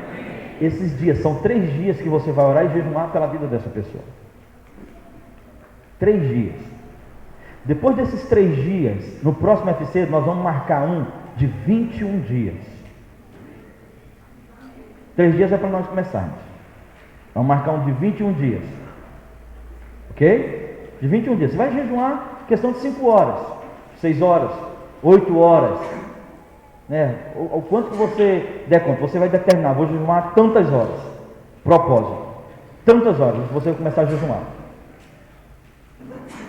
Esses dias, são 3 dias que você vai orar e jejuar pela vida dessa pessoa. 3 dias. Depois desses 3 dias, no próximo FC, nós vamos marcar um de 21 dias. 3 dias é para nós começarmos. Vamos marcar um de 21 dias. Ok? De 21 dias. Você vai jejuar questão de 5 horas, 6 horas, 8 horas. O quanto que você der conta, você vai determinar, vou jejuar tantas horas, propósito, tantas horas, você vai começar a jejuar,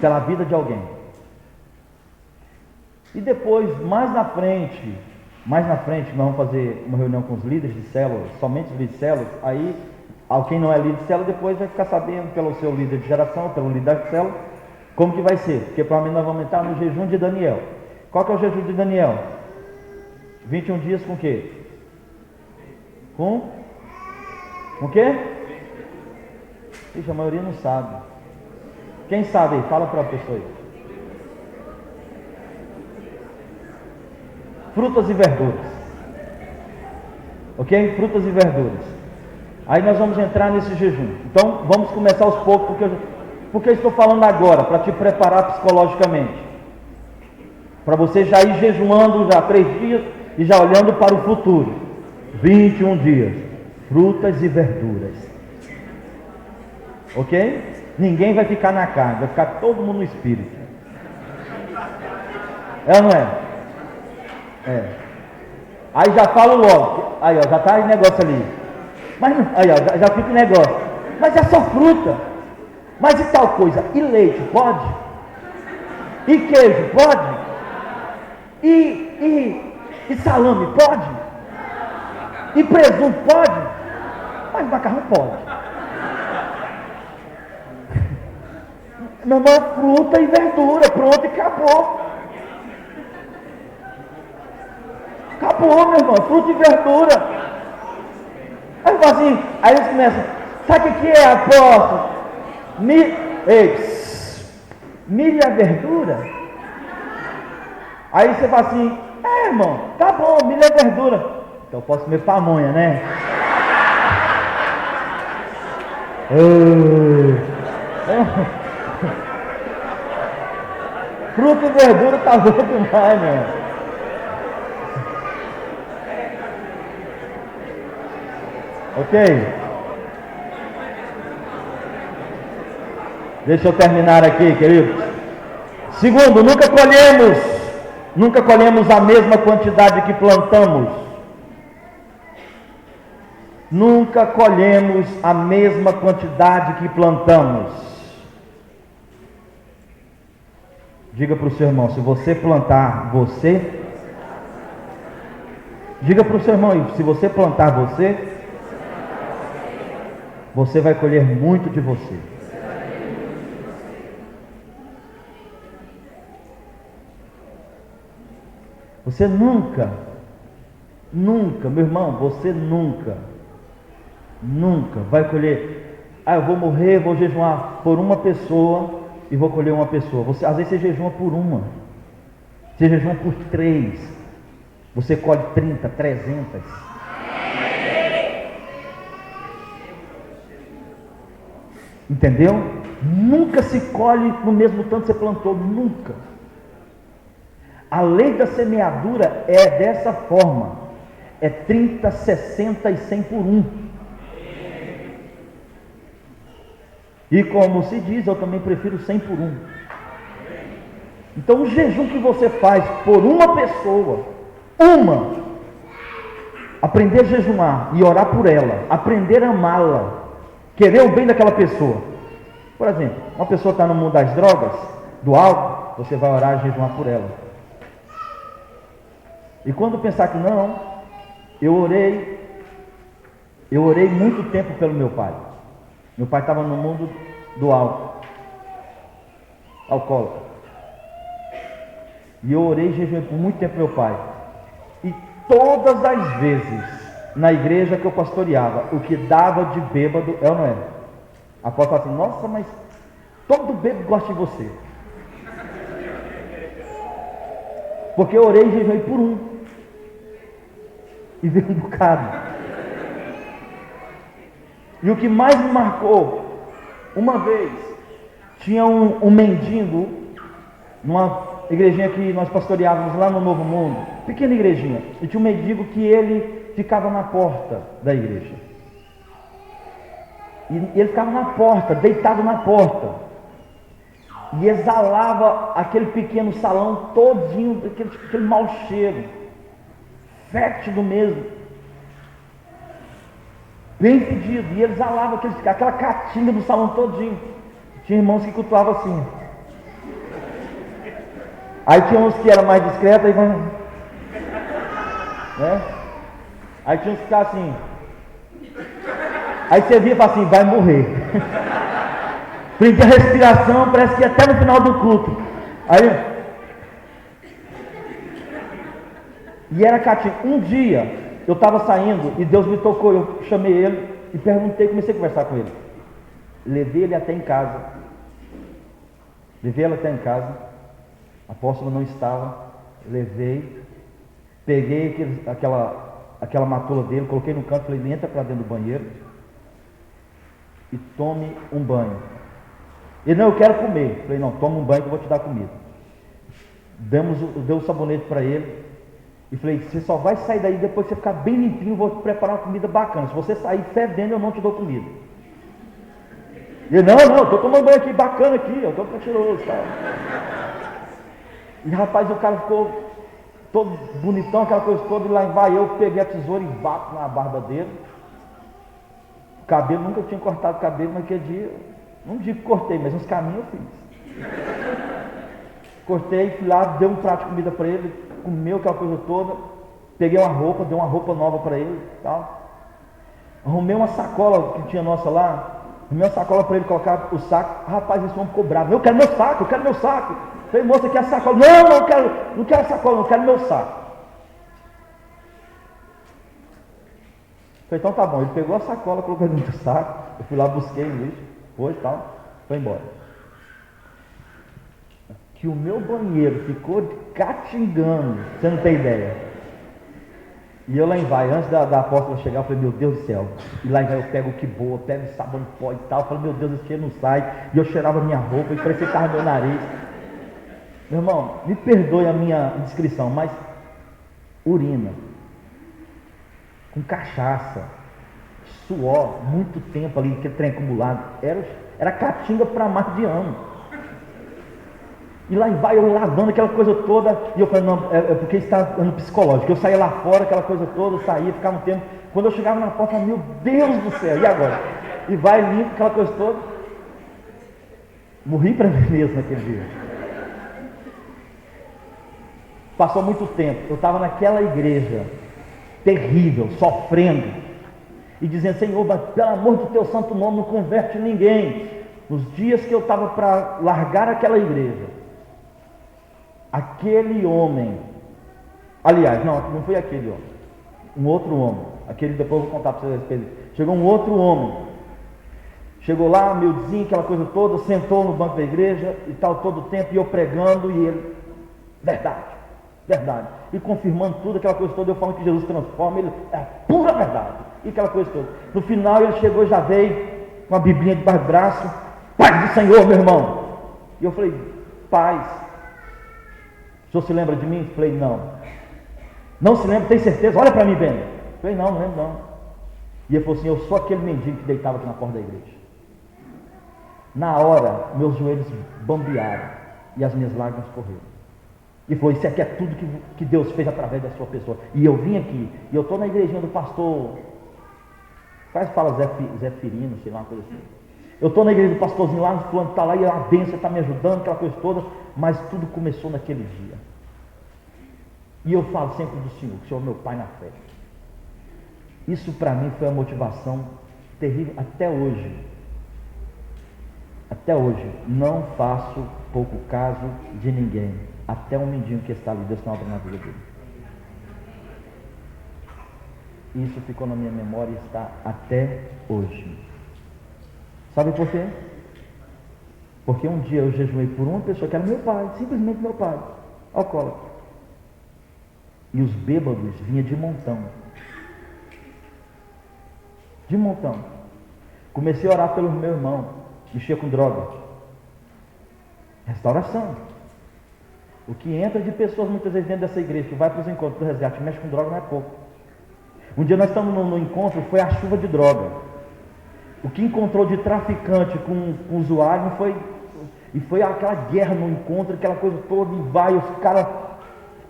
pela vida de alguém, e depois, mais na frente, nós vamos fazer uma reunião com os líderes de células, somente os líderes de células, aí, quem não é líder de célula, depois vai ficar sabendo pelo seu líder de geração, pelo líder de célula, como que vai ser, porque provavelmente nós vamos entrar no jejum de Daniel. Qual que é o jejum de Daniel? 21 dias com o quê? Com o quê? Ixi, a maioria não sabe. Quem sabe aí? Fala para a pessoa aí. Frutas e verduras. Ok? Frutas e verduras. Aí nós vamos entrar nesse jejum. Então vamos começar aos poucos, porque eu estou falando agora, para te preparar psicologicamente. Para você já ir jejuando já 3 dias e já olhando para o futuro. 21 dias. Frutas e verduras. Ok? Ninguém vai ficar na carne, vai ficar todo mundo no espírito. É ou não é? É. Aí já falo logo. Aí ó, já está o negócio ali. Mas não, aí ó, já fica o negócio. Mas é só fruta. Mas e tal coisa? E leite, pode? E queijo, pode? E salame, pode? E presunto, pode? Mas macarrão pode. Meu irmão, fruta e verdura, pronto, e acabou. Acabou, meu irmão, fruta e verdura. Aí fala assim, aí eles começam, sabe o que é, apóstolo? Milho é verdura? Aí você fala assim, irmão, tá bom, milho é verdura. Então eu posso comer pamonha, né? Fruta e verdura tá bom demais, meu. Ok? Deixa eu terminar aqui, queridos. Segundo, nunca colhemos a mesma quantidade que plantamos. Nunca colhemos a mesma quantidade que plantamos. Diga para o seu irmão, se você plantar você, diga para o seu irmão, se você plantar você vai colher muito de você. Você nunca, meu irmão, você nunca vai colher. Eu vou morrer, vou jejuar por uma pessoa e vou colher uma pessoa. Às vezes você jejua por uma, você jejua por 3, você colhe 30, 300. Entendeu? Nunca se colhe no mesmo tanto que você plantou, nunca. A lei da semeadura é dessa forma, é 30, 60 e 100 por 1. E como se diz, eu também prefiro 100 por 1. Então o jejum que você faz por uma pessoa, aprender a jejuar e orar por ela, aprender a amá-la, querer o bem daquela pessoa. Por exemplo, uma pessoa está no mundo das drogas, do álcool, você vai orar e jejuar por ela. E quando pensar que não, eu orei muito tempo pelo meu pai. Meu pai estava no mundo do álcool, alcoólatra. E eu orei e jejuei por muito tempo meu pai. E todas as vezes na igreja que eu pastoreava, o que dava de bêbado é ou não é? A apóstolo fala assim, nossa, mas todo bêbado gosta de você. Porque eu orei e jejuei por um. E veio um bocado. E o que mais me marcou, uma vez, tinha um mendigo, numa igrejinha que nós pastoreávamos lá no Novo Mundo, pequena igrejinha, e tinha um mendigo que ele ficava na porta da igreja. E ele ficava na porta, deitado na porta, e exalava aquele pequeno salão todinho, aquele mau cheiro, fétido mesmo, bem fedido, e ele exalava aquela caatinga do salão todinho. Tinha irmãos que cultuavam assim. Aí tinha uns que eram mais discretos, né? Aí tinha uns que ficavam assim. Aí você via e falava assim, vai morrer. Prendia a respiração, parece que até no final do culto. Aí E era catinga. Um dia, eu estava saindo e Deus me tocou, eu chamei ele e perguntei, comecei a conversar com ele. Levei ele até em casa. Levei ela até em casa. A apóstola não estava. Levei. Peguei aquela matula dele, coloquei no canto, falei, entra para dentro do banheiro e tome um banho. Ele, não, eu quero comer. Falei, não, toma um banho que eu vou te dar comida. Deu o sabonete para ele e falei, você só vai sair daí depois que você ficar bem limpinho, eu vou te preparar uma comida bacana. Se você sair fedendo, eu não te dou comida. Ele, não, eu estou tomando banho aqui, bacana aqui, eu estou prazeroso, tal. E rapaz, o cara ficou todo bonitão, aquela coisa toda, e lá vai eu, peguei a tesoura e bato na barba dele. O cabelo, nunca tinha cortado o cabelo, mas aquele dia, não digo que cortei, mas uns caminhos eu fiz. Cortei, fui lá, dei um prato de comida para ele, comeu aquela coisa toda, peguei uma roupa, dei uma roupa nova para ele, tal. Arrumei uma sacola que tinha nossa lá, arrumei uma sacola para ele colocar o saco. Rapaz, esse homem ficou bravo, eu quero meu saco, eu quero meu saco. Falei, moça, quer a sacola? Não quero a sacola, não quero meu saco. Falei, então tá bom. Ele pegou a sacola, colocou dentro do saco, eu fui lá, busquei o lixo, pôs e tal, foi embora. Que o meu banheiro ficou catingando, você não tem ideia. E eu lá em vai, antes da apóstola chegar, eu falei, meu Deus do céu. E lá em vai eu pego o que boa, pego sabão em pó e tal, eu falei, meu Deus, esse cheiro não sai. E eu cheirava minha roupa e parecia que estava no meu nariz. Meu irmão, me perdoe a minha descrição, mas urina, com cachaça, suor, muito tempo ali, aquele trem acumulado, era caatinga para mais de ano. E lá vai eu lavando aquela coisa toda, e eu falei, não, é porque está no psicológico. Eu saía lá fora, aquela coisa toda, eu saía, ficava um tempo. Quando eu chegava na porta, meu Deus do céu, e agora? E vai, limpo aquela coisa toda. Morri para mim mesmo naquele dia. Passou muito tempo, eu estava naquela igreja, terrível, sofrendo, e dizendo, Senhor, mas pelo amor do teu santo nome, não converte ninguém. Nos dias que eu estava para largar aquela igreja, aquele homem, aliás, não foi aquele homem, um outro homem, aquele depois eu vou contar para vocês, chegou um outro homem, chegou lá, humildezinho, aquela coisa toda, sentou no banco da igreja e tal, todo o tempo, e eu pregando, e ele, verdade, e confirmando tudo, aquela coisa toda, eu falo que Jesus transforma, ele é pura verdade, e aquela coisa toda. No final ele chegou, já veio com a biblinha debaixo do braço, paz do Senhor, meu irmão. E eu falei, paz, o senhor se lembra de mim? Eu falei, não se lembra, tem certeza? Olha para mim bem. Eu falei, não lembro não. E ele falou assim, eu sou aquele mendigo que deitava aqui na porta da igreja. Na hora, meus joelhos bambearam e as minhas lágrimas correram. E falou, isso aqui é tudo que Deus fez através da sua pessoa. E eu vim aqui, e eu estou na igrejinha do pastor, fala Zé Firino, sei lá, uma coisa assim. Eu estou na igreja do pastorzinho lá, o fulano está lá, e a bênção está me ajudando, aquela coisa toda, mas tudo começou naquele dia. E eu falo sempre do Senhor, que o Senhor é meu Pai na fé. Isso para mim foi uma motivação terrível até hoje. Até hoje, não faço pouco caso de ninguém. Até um mendigo que está ali, Deus tem uma obra na vida dele. Isso ficou na minha memória e está até hoje. Sabe por quê? Porque um dia eu jejuei por uma pessoa que era meu pai, simplesmente meu pai, alcoólatra. E os bêbados vinham de montão. De montão. Comecei a orar pelo meu irmão, mexia com droga. Restauração. O que entra de pessoas muitas vezes dentro dessa igreja, que vai para os encontros do resgate, mexe com droga, não é pouco. Um dia nós estamos no encontro, foi a chuva de droga. O que encontrou de traficante com usuário foi aquela guerra no encontro, aquela coisa toda, e vai, os caras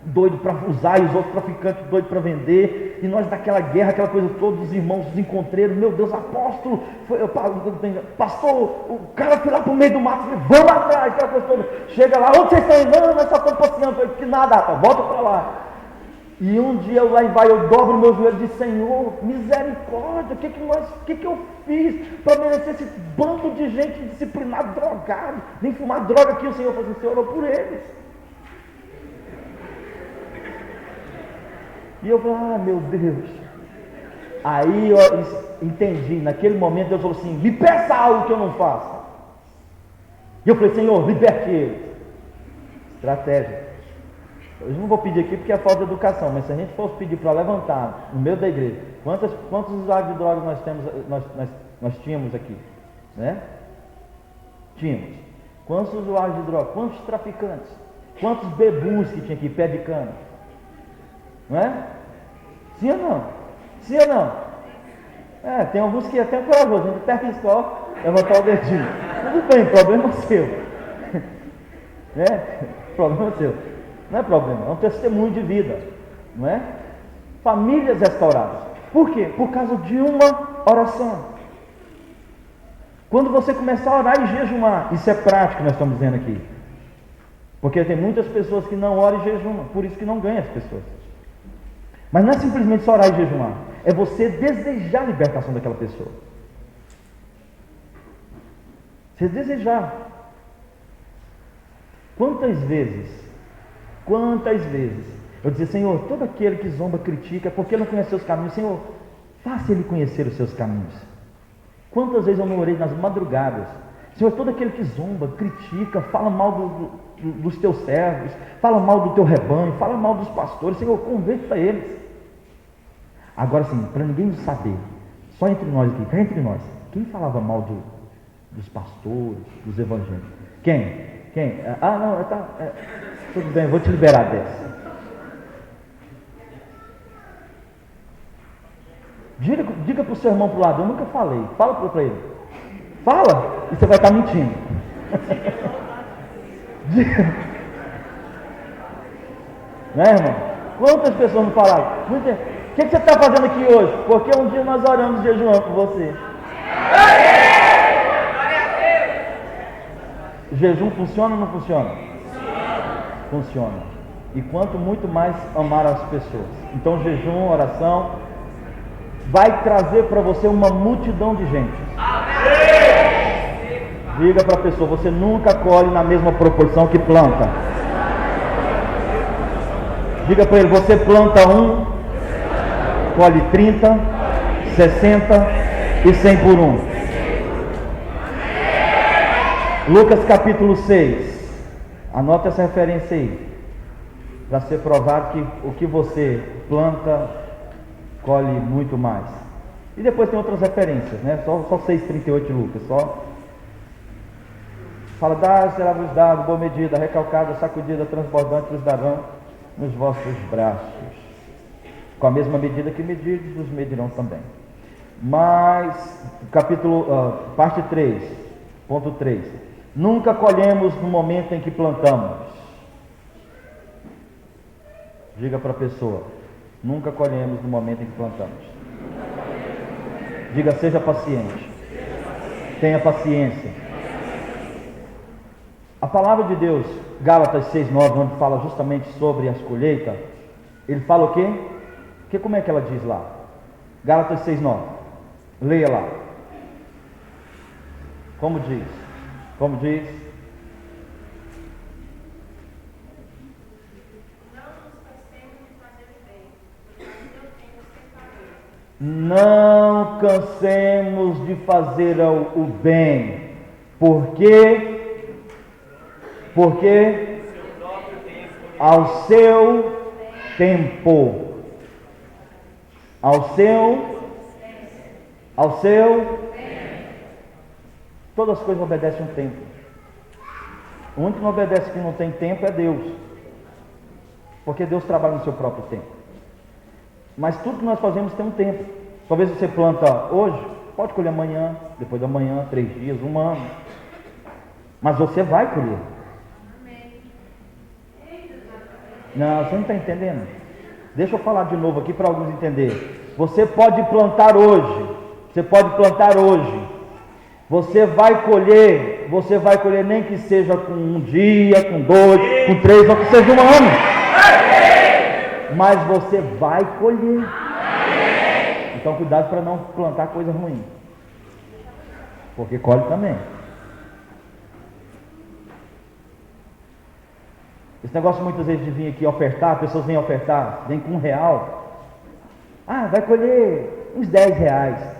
doidos para usar, e os outros traficantes doidos para vender, e nós naquela guerra, aquela coisa toda, os irmãos, os encontreiros, meu Deus, apóstolo, pastor, o cara foi lá para o meio do mato, vamos atrás, aquela coisa toda, chega lá, onde vocês estão indo? Não, nós só estamos passeando, eu falei, que nada, rapaz, volta para lá. E um dia eu lá em vai, eu dobro meu joelho e digo, Senhor, misericórdia, o que eu fiz para merecer esse bando de gente disciplinada, drogado, nem fumar droga aqui? O Senhor falou assim, Senhor orou por eles. E eu falei, ah, meu Deus. Aí eu entendi, naquele momento Deus falou assim, me peça algo que eu não faça. E eu falei, Senhor, liberte ele. Estratégia. Eu não vou pedir aqui porque é falta de educação, mas se a gente fosse pedir para levantar no meio da igreja, quantos usuários de drogas nós tínhamos aqui? Né? Tínhamos. Quantos usuários de drogas? Quantos traficantes? Quantos bebus que tinha aqui, pé de cana? Não é? Sim ou não? Sim ou não? É, tem alguns que até corajosos, a gente até arriscou levantar o dedinho. Tudo bem, problema seu. Né? Problema seu. Não é problema, é um testemunho de vida, não é? Famílias restauradas. Por quê? Por causa de uma oração. Quando você começar a orar e jejumar, isso é prático, nós estamos dizendo aqui. Porque tem muitas pessoas que não oram e jejumam, por isso que não ganham as pessoas. Mas não é simplesmente só orar e jejumar, é você desejar a libertação daquela pessoa. Você desejar. Quantas vezes eu dizia, Senhor, todo aquele que zomba, critica, porque não conhece os seus caminhos, Senhor, faça ele conhecer os seus caminhos. Quantas vezes eu não orei nas madrugadas, Senhor, todo aquele que zomba, critica, fala mal dos teus servos, fala mal do teu rebanho, fala mal dos pastores, Senhor, converta eles. Agora sim, para ninguém saber, só entre nós aqui, cá entre nós, quem falava mal dos pastores, dos evangélicos? Quem? Ah, não, tá... tudo bem, vou te liberar dessa. Diga para o seu irmão para o lado, eu nunca falei. Fala para ele. Fala, e você vai estar mentindo. Né, irmão? Quantas pessoas não falaram? O que você está fazendo aqui hoje? Porque um dia nós oramos e jejuamos por você. Jejum funciona ou não funciona? Funciona. E quanto muito mais amar as pessoas. Então jejum, oração vai trazer para você uma multidão de gente. Diga para a pessoa, você nunca colhe na mesma proporção que planta. Diga para ele, você planta colhe 30, 60 e 100 por um. Lucas capítulo 6, anota essa referência aí, para ser provado que o que você planta, colhe muito mais. E depois tem outras referências, né? Só 6,38 Lucas, só. Fala, será vos dado, boa medida, recalcada, sacudida, transbordante, vos darão nos vossos braços. Com a mesma medida que medirdes, vos medirão também. Mas, parte 3, ponto 3. Nunca colhemos no momento em que plantamos. Diga para a pessoa, nunca colhemos no momento em que plantamos. Diga, seja paciente. Tenha paciência. A palavra de Deus, Gálatas 6,9, onde fala justamente sobre as colheitas, ele fala o quê? Como é que ela diz lá? Gálatas 6,9. Leia lá. Como diz? Como diz? Não cansemos de fazer o bem. Por quê? Porque ao seu tempo. Todas as coisas obedecem um tempo. O único que não obedece que não tem tempo é Deus. Porque Deus trabalha no seu próprio tempo. Mas tudo que nós fazemos tem um tempo. Talvez você planta hoje, pode colher amanhã, depois da manhã, 3 dias, 1 ano. Mas você vai colher. Não, você não está entendendo. Deixa eu falar de novo aqui para alguns entenderem. Você pode plantar hoje. Você vai colher nem que seja com 1 dia, com 2, com 3, ou que seja 1 ano. Mas você vai colher. Então cuidado para não plantar coisa ruim. Porque colhe também. Esse negócio muitas vezes de vir aqui ofertar, pessoas vêm ofertar, vêm com R$1, Ah, vai colher uns 10 reais.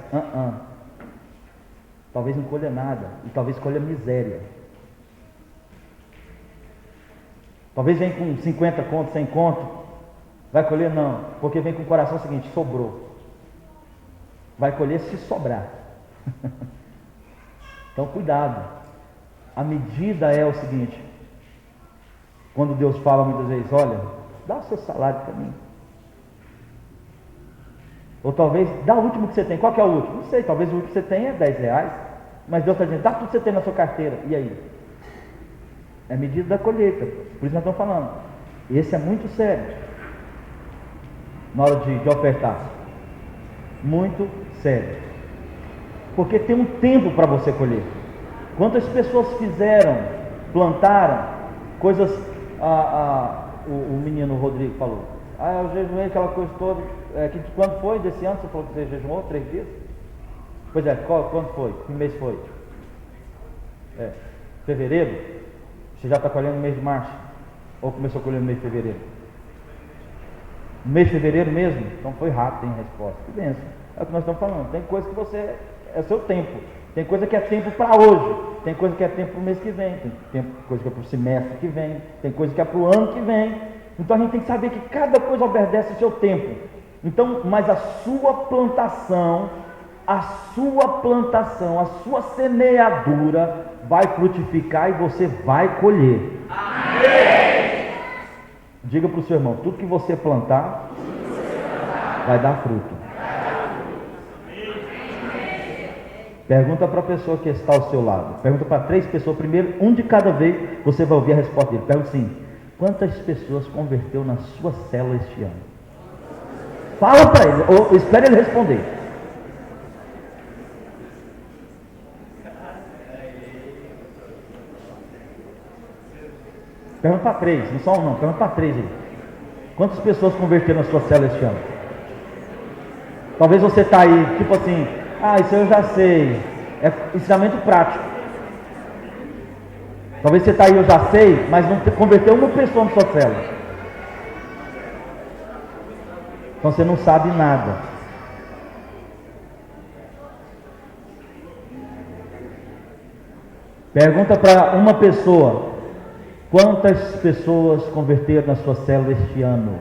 Talvez não colha nada, e talvez colha miséria. Talvez venha com 50 conto, 100 conto. Vai colher não, porque vem com o coração seguinte, sobrou. Vai colher se sobrar. Então cuidado. A medida é o seguinte, quando Deus fala muitas vezes, olha, dá o seu salário para mim. Ou talvez, dá o último que você tem. Qual que é o último? Não sei, talvez o último que você tem é 10 reais. Mas Deus está dizendo, dá tudo que você tem na sua carteira. E aí? É a medida da colheita. Por isso nós estamos falando. Esse é muito sério. Na hora de ofertar. Muito sério. Porque tem um tempo para você colher. Quantas pessoas fizeram, plantaram, coisas, o menino Rodrigo falou. Eu jejuei aquela coisa toda. Quando foi desse ano? Você falou que você jejuou 3 dias? Pois é, quando foi? Que mês foi? Fevereiro? Você já está colhendo no mês de março? Ou começou a colher no mês de fevereiro? No mês de fevereiro mesmo? Então foi rápido, tem resposta. Que bênção. É o que nós estamos falando. Tem coisa que você... É seu tempo. Tem coisa que é tempo para hoje. Tem coisa que é tempo para o mês que vem. Tem coisa que é para o semestre que vem. Tem coisa que é para o ano que vem. Então a gente tem que saber que cada coisa obedece ao seu tempo. Então, mas a sua plantação, a sua semeadura vai frutificar e você vai colher. Amém. Diga para o seu irmão, tudo que você plantar, vai dar fruto. Pergunta para a pessoa que está ao seu lado. Pergunta para 3 pessoas. Primeiro, um de cada vez, você vai ouvir a resposta dele. Pergunta assim, quantas pessoas converteu na sua célula este ano? Fala para ele, ou espere ele responder. Pergunta para 3, não só um não, pergunta para 3 aí. Quantas pessoas converteram na sua célula este ano? Talvez você está aí, tipo assim, isso eu já sei. É ensinamento prático. Talvez você está aí, eu já sei, mas não converteu uma pessoa na sua célula. Então você não sabe nada. Pergunta para uma pessoa, quantas pessoas converteram na sua célula este ano?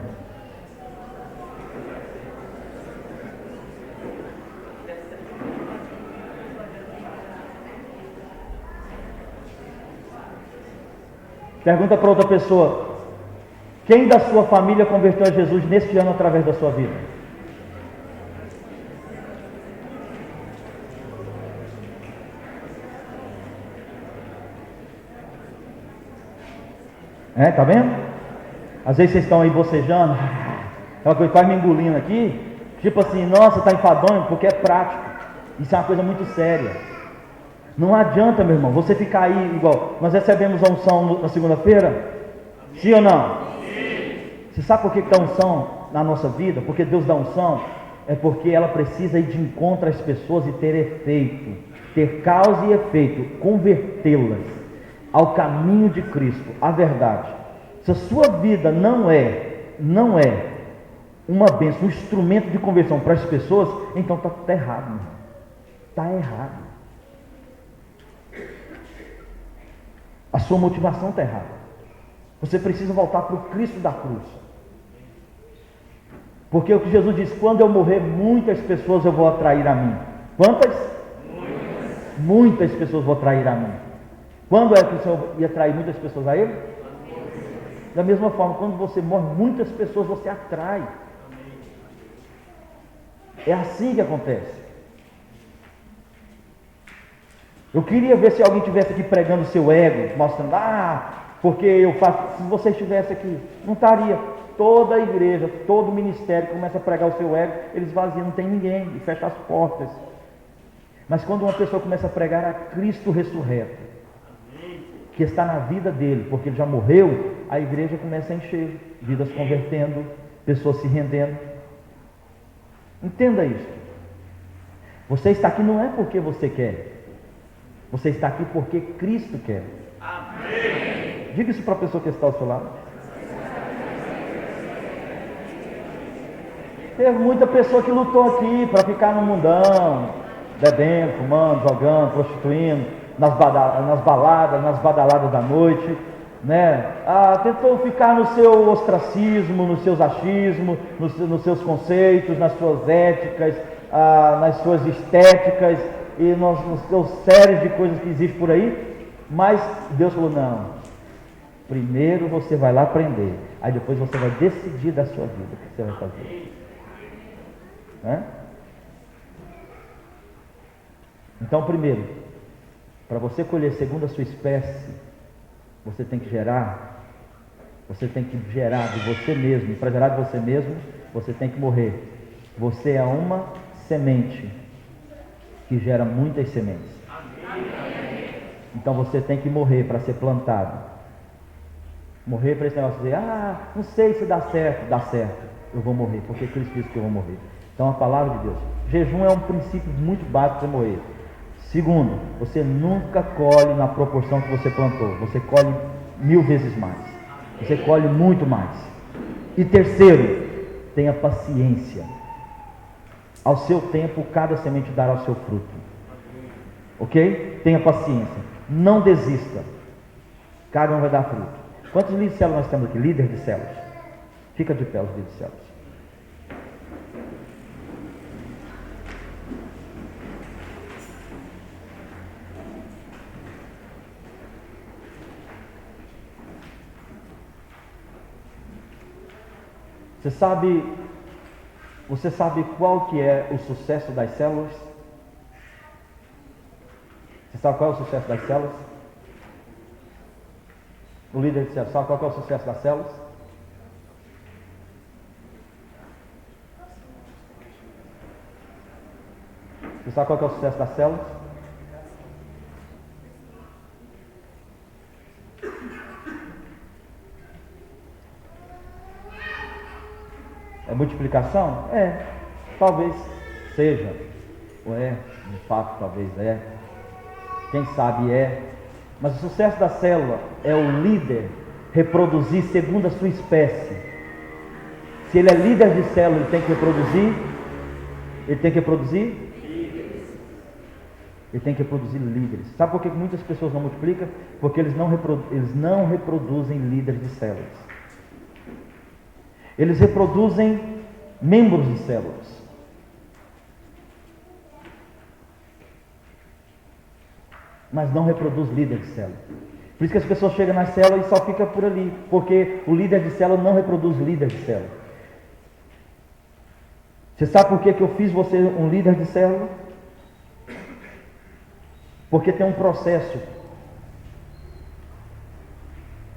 Pergunta para outra pessoa, quem da sua família converteu a Jesus neste ano através da sua vida? Tá vendo? Às vezes vocês estão aí bocejando, aquela coisa quase me engolindo aqui, tipo assim, nossa, está enfadonho, porque é prático. Isso é uma coisa muito séria. Não adianta, meu irmão, você ficar aí igual, nós recebemos a unção na segunda-feira? Sim ou não? Você sabe por que dá unção na nossa vida? Porque Deus dá unção? É porque ela precisa ir de encontro às pessoas e ter efeito, ter causa e efeito, convertê-las ao caminho de Cristo, à verdade. Se a sua vida não é uma bênção, um instrumento de conversão para as pessoas, então está tudo errado, meu irmão. Está errado. A sua motivação está errada. Você precisa voltar para o Cristo da cruz. Porque o que Jesus diz, quando eu morrer, muitas pessoas eu vou atrair a mim. Quantas? Muitas pessoas vou atrair a mim. Quando é que o Senhor ia atrair muitas pessoas a Ele? Da mesma forma, quando você morre, muitas pessoas você atrai. É assim que acontece. Eu queria ver se alguém estivesse aqui pregando o seu ego, mostrando, porque eu faço. Se você estivesse aqui, não estaria. Toda a igreja, todo o ministério começa a pregar o seu ego, eles vaziam, não tem ninguém, e fecha as portas. Mas quando uma pessoa começa a pregar a Cristo ressurreto, que está na vida dele, porque ele já morreu, a igreja começa a encher, vidas convertendo, pessoas se rendendo. Entenda isso. Você está aqui não é porque você quer, você está aqui porque Cristo quer. Amém. Diga isso para a pessoa que está ao seu lado. Teve muita pessoa que lutou aqui para ficar no mundão, bebendo, fumando, jogando, prostituindo, nas baladas, nas badaladas da noite, né? Tentou ficar no seu ostracismo, nos seus achismos, nos seus conceitos, nas suas éticas, nas suas estéticas e nos seus séries de coisas que existem por aí. Mas Deus falou: não, primeiro você vai lá aprender, aí depois você vai decidir da sua vida o que você vai fazer. Então, primeiro, para você colher segundo a sua espécie, você tem que gerar de você mesmo, e para gerar de você mesmo, você tem que morrer. Você é uma semente que gera muitas sementes. Então você tem que morrer para ser plantado. Morrer para esse negócio de dizer: não sei se dá certo. Dá certo, eu vou morrer, porque Cristo disse que eu vou morrer. Então a palavra de Deus, jejum é um princípio muito básico para morrer. Segundo, você nunca colhe na proporção que você plantou, você colhe 1000 vezes mais, você colhe muito mais. E terceiro, tenha paciência. Ao seu tempo, cada semente dará o seu fruto. Ok? Tenha paciência, não desista, cada um vai dar fruto. Quantos líderes de célula nós temos aqui? Líder de células. Fica de pé os líderes de células. Você sabe qual que é o sucesso das células? Você sabe qual é o sucesso das células? O líder de células, sabe qual que é o sucesso das células? Você sabe qual que é o sucesso das células? É multiplicação? Talvez seja, ou de fato talvez quem sabe mas o sucesso da célula é o líder reproduzir segundo a sua espécie. Se ele é líder de célula, ele tem que reproduzir líderes. Sabe por que muitas pessoas não multiplicam? Porque eles não reproduzem líderes de células. Eles reproduzem membros de células. Mas não reproduz líder de célula. Por isso que as pessoas chegam na célula e só fica por ali, porque o líder de célula não reproduz líder de célula. Você sabe por que eu fiz você um líder de célula? Porque tem um processo.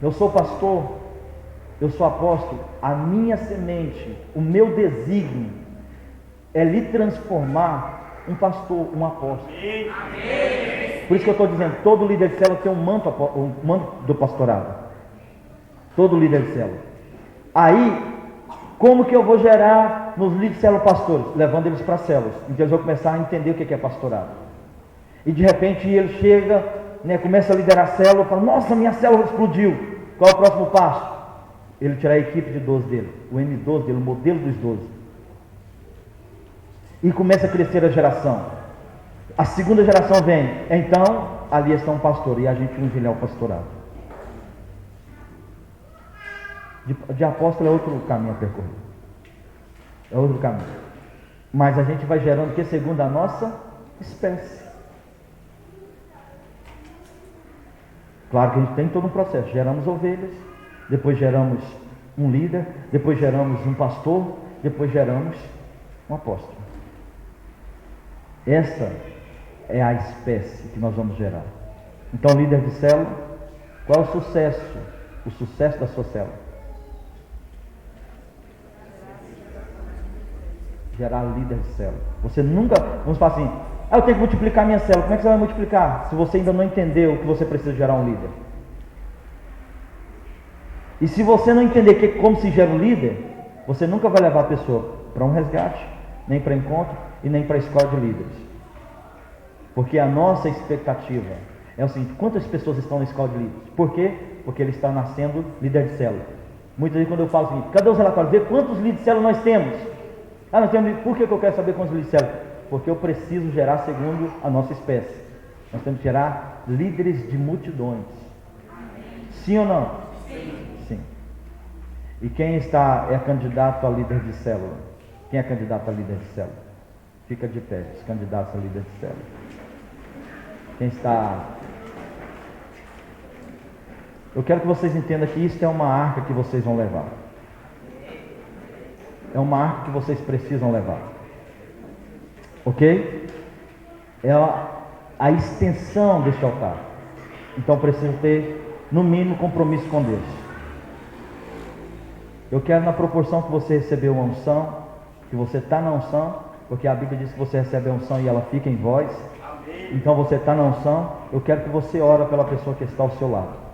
Eu sou pastor, eu sou apóstolo, a minha semente, o meu desígnio é lhe transformar um pastor, um apóstolo. Amém. Por isso que eu estou dizendo, todo líder de célula tem um manto do pastorado. Todo líder de célula. Aí, como que eu vou gerar nos líderes de célula pastores? Levando eles para as células. Então eles vão começar a entender o que é pastorado. E de repente ele chega, começa a liderar a célula, fala: nossa, minha célula explodiu. Qual é o próximo passo? Ele tirar a equipe de 12 dele, o M12 dele, o modelo dos 12. E começa a crescer a geração. A segunda geração vem, então ali está um pastor e a gente unge ele ao pastorado. De apóstolo é outro caminho a percorrer. É outro caminho. Mas a gente vai gerando o que? Segundo a nossa espécie. Claro que a gente tem todo um processo. Geramos ovelhas, depois geramos um líder, depois geramos um pastor, depois geramos um apóstolo. Essa é a espécie que nós vamos gerar. Então, líder de célula, qual é o sucesso? O sucesso da sua célula? Gerar líder de célula. Você nunca, vamos falar assim: eu tenho que multiplicar minha célula. Como é que você vai multiplicar se você ainda não entendeu que você precisa gerar um líder? E se você não entender como se gera um líder, você nunca vai levar a pessoa para um resgate, nem para encontro e nem para a escola de líderes. Porque a nossa expectativa é o seguinte: quantas pessoas estão na escola de líderes? Por quê? Porque ele está nascendo líder de célula. Muitas vezes quando eu falo o seguinte: cadê os relatórios? Vê quantos líderes de célula nós temos. Por que eu quero saber quantos líderes de célula? Porque eu preciso gerar segundo a nossa espécie. Nós temos que gerar líderes de multidões. Sim ou não? Sim. E quem é candidato a líder de célula? Quem é candidato a líder de célula? Fica de pé, os candidatos a líder de célula. Quem está... Eu quero que vocês entendam que isso é uma arca que vocês vão levar. É uma arca que vocês precisam levar. Ok? É a extensão deste altar. Então preciso ter, no mínimo, compromisso com Deus. Eu quero, na proporção que você recebeu a unção, que você está na unção, porque a Bíblia diz que você recebe a unção e ela fica em vós. Então você está na unção. Eu quero que você ore pela pessoa que está ao seu lado.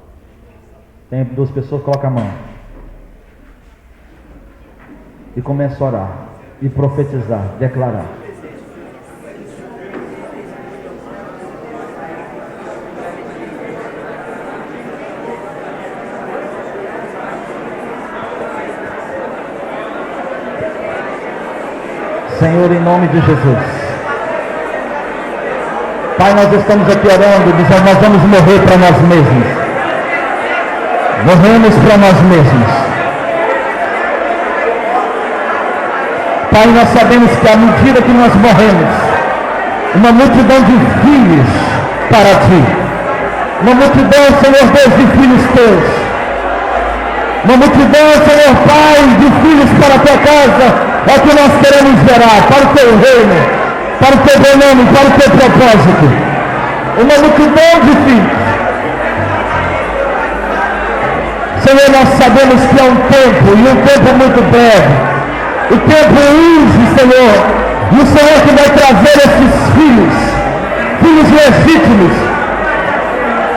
Tem duas pessoas, coloca a mão. E começa a orar. E profetizar, declarar. Senhor, em nome de Jesus. Pai, nós estamos aqui orando, dizendo, nós vamos morrer para nós mesmos. Morremos para nós mesmos. Pai, nós sabemos que à medida que nós morremos, uma multidão de filhos para Ti. Uma multidão, Senhor Deus, de filhos Teus. Uma multidão, Senhor Pai, de filhos para a Tua casa. É o que nós queremos gerar para o Teu reino, para o Teu nome, para o Teu propósito. Uma multidão de filhos. Senhor, nós sabemos que é um tempo, e um tempo muito breve. O tempo urge, Senhor. E o Senhor que vai trazer esses filhos, filhos legítimos,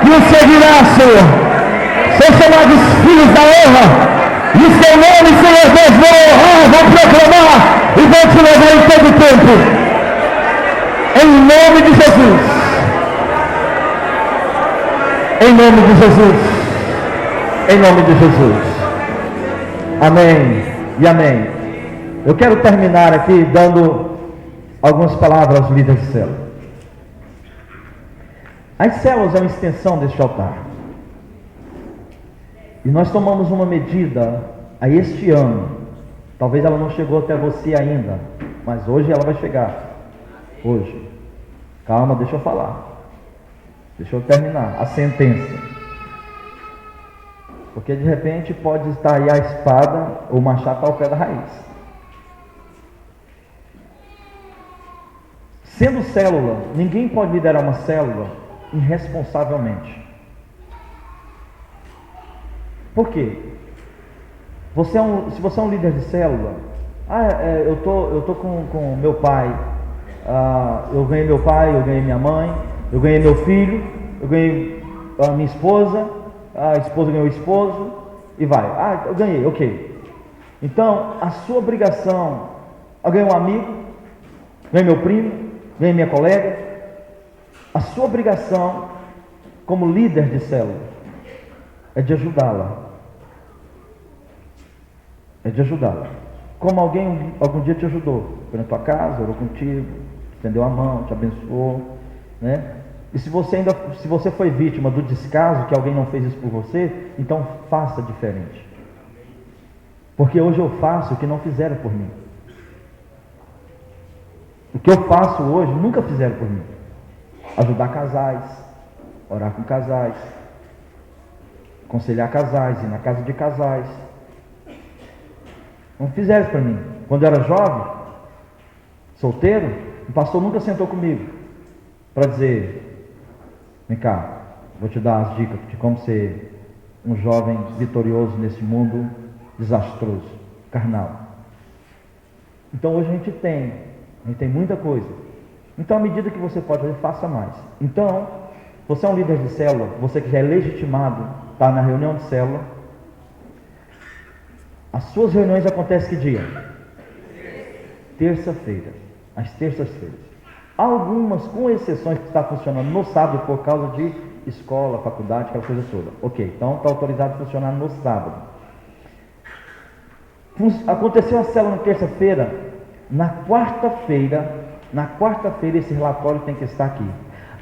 que o seguirá, Senhor. São chamados filhos da honra. E o seu nome, Senhor Deus, vão honrar, vão proclamar e vão te levar em todo o tempo. Em nome de Jesus. Em nome de Jesus. Em nome de Jesus. Amém e amém. Eu quero terminar aqui dando algumas palavras aos líderes de célula. As células é uma extensão deste altar. E nós tomamos uma medida a este ano. Talvez ela não chegou até você ainda, mas hoje ela vai chegar. Hoje. Calma, deixa eu falar. Deixa eu terminar a sentença. Porque de repente pode estar aí a espada ou o machado ao pé da raiz. Sendo célula, ninguém pode liderar uma célula irresponsavelmente. Por quê? Se você é um líder de célula, eu tô com meu pai, eu ganhei meu pai, eu ganhei minha mãe, eu ganhei meu filho, eu ganhei a minha esposa, a esposa ganhou o esposo, e vai. Eu ganhei, ok. Então, a sua obrigação, eu ganhei um amigo, ganhei meu primo, ganhei minha colega, a sua obrigação como líder de célula é de ajudá-la. É de ajudá-la. Como alguém algum dia te ajudou, foi na tua casa, orou contigo, estendeu a mão, te abençoou, né? E se você foi vítima do descaso, que alguém não fez isso por você, então faça diferente. Porque hoje eu faço o que não fizeram por mim. O que eu faço hoje, nunca fizeram por mim. Ajudar casais, orar com casais, aconselhar casais, ir na casa de casais. Não fizeram isso para mim. Quando eu era jovem, solteiro, o pastor nunca sentou comigo para dizer: vem cá, vou te dar as dicas de como ser um jovem vitorioso nesse mundo desastroso, carnal. Então hoje a gente tem muita coisa. Então, à medida que você pode fazer, faça mais. Então, você é um líder de célula, você que já é legitimado, está na reunião de célula. As suas reuniões acontecem que dia? Terça-feira. Às terças-feiras. Algumas, com exceções, que está funcionando no sábado por causa de escola, faculdade, aquela coisa toda. Ok, então está autorizado a funcionar no sábado. Aconteceu a célula na terça-feira. Na quarta-feira esse relatório tem que estar aqui.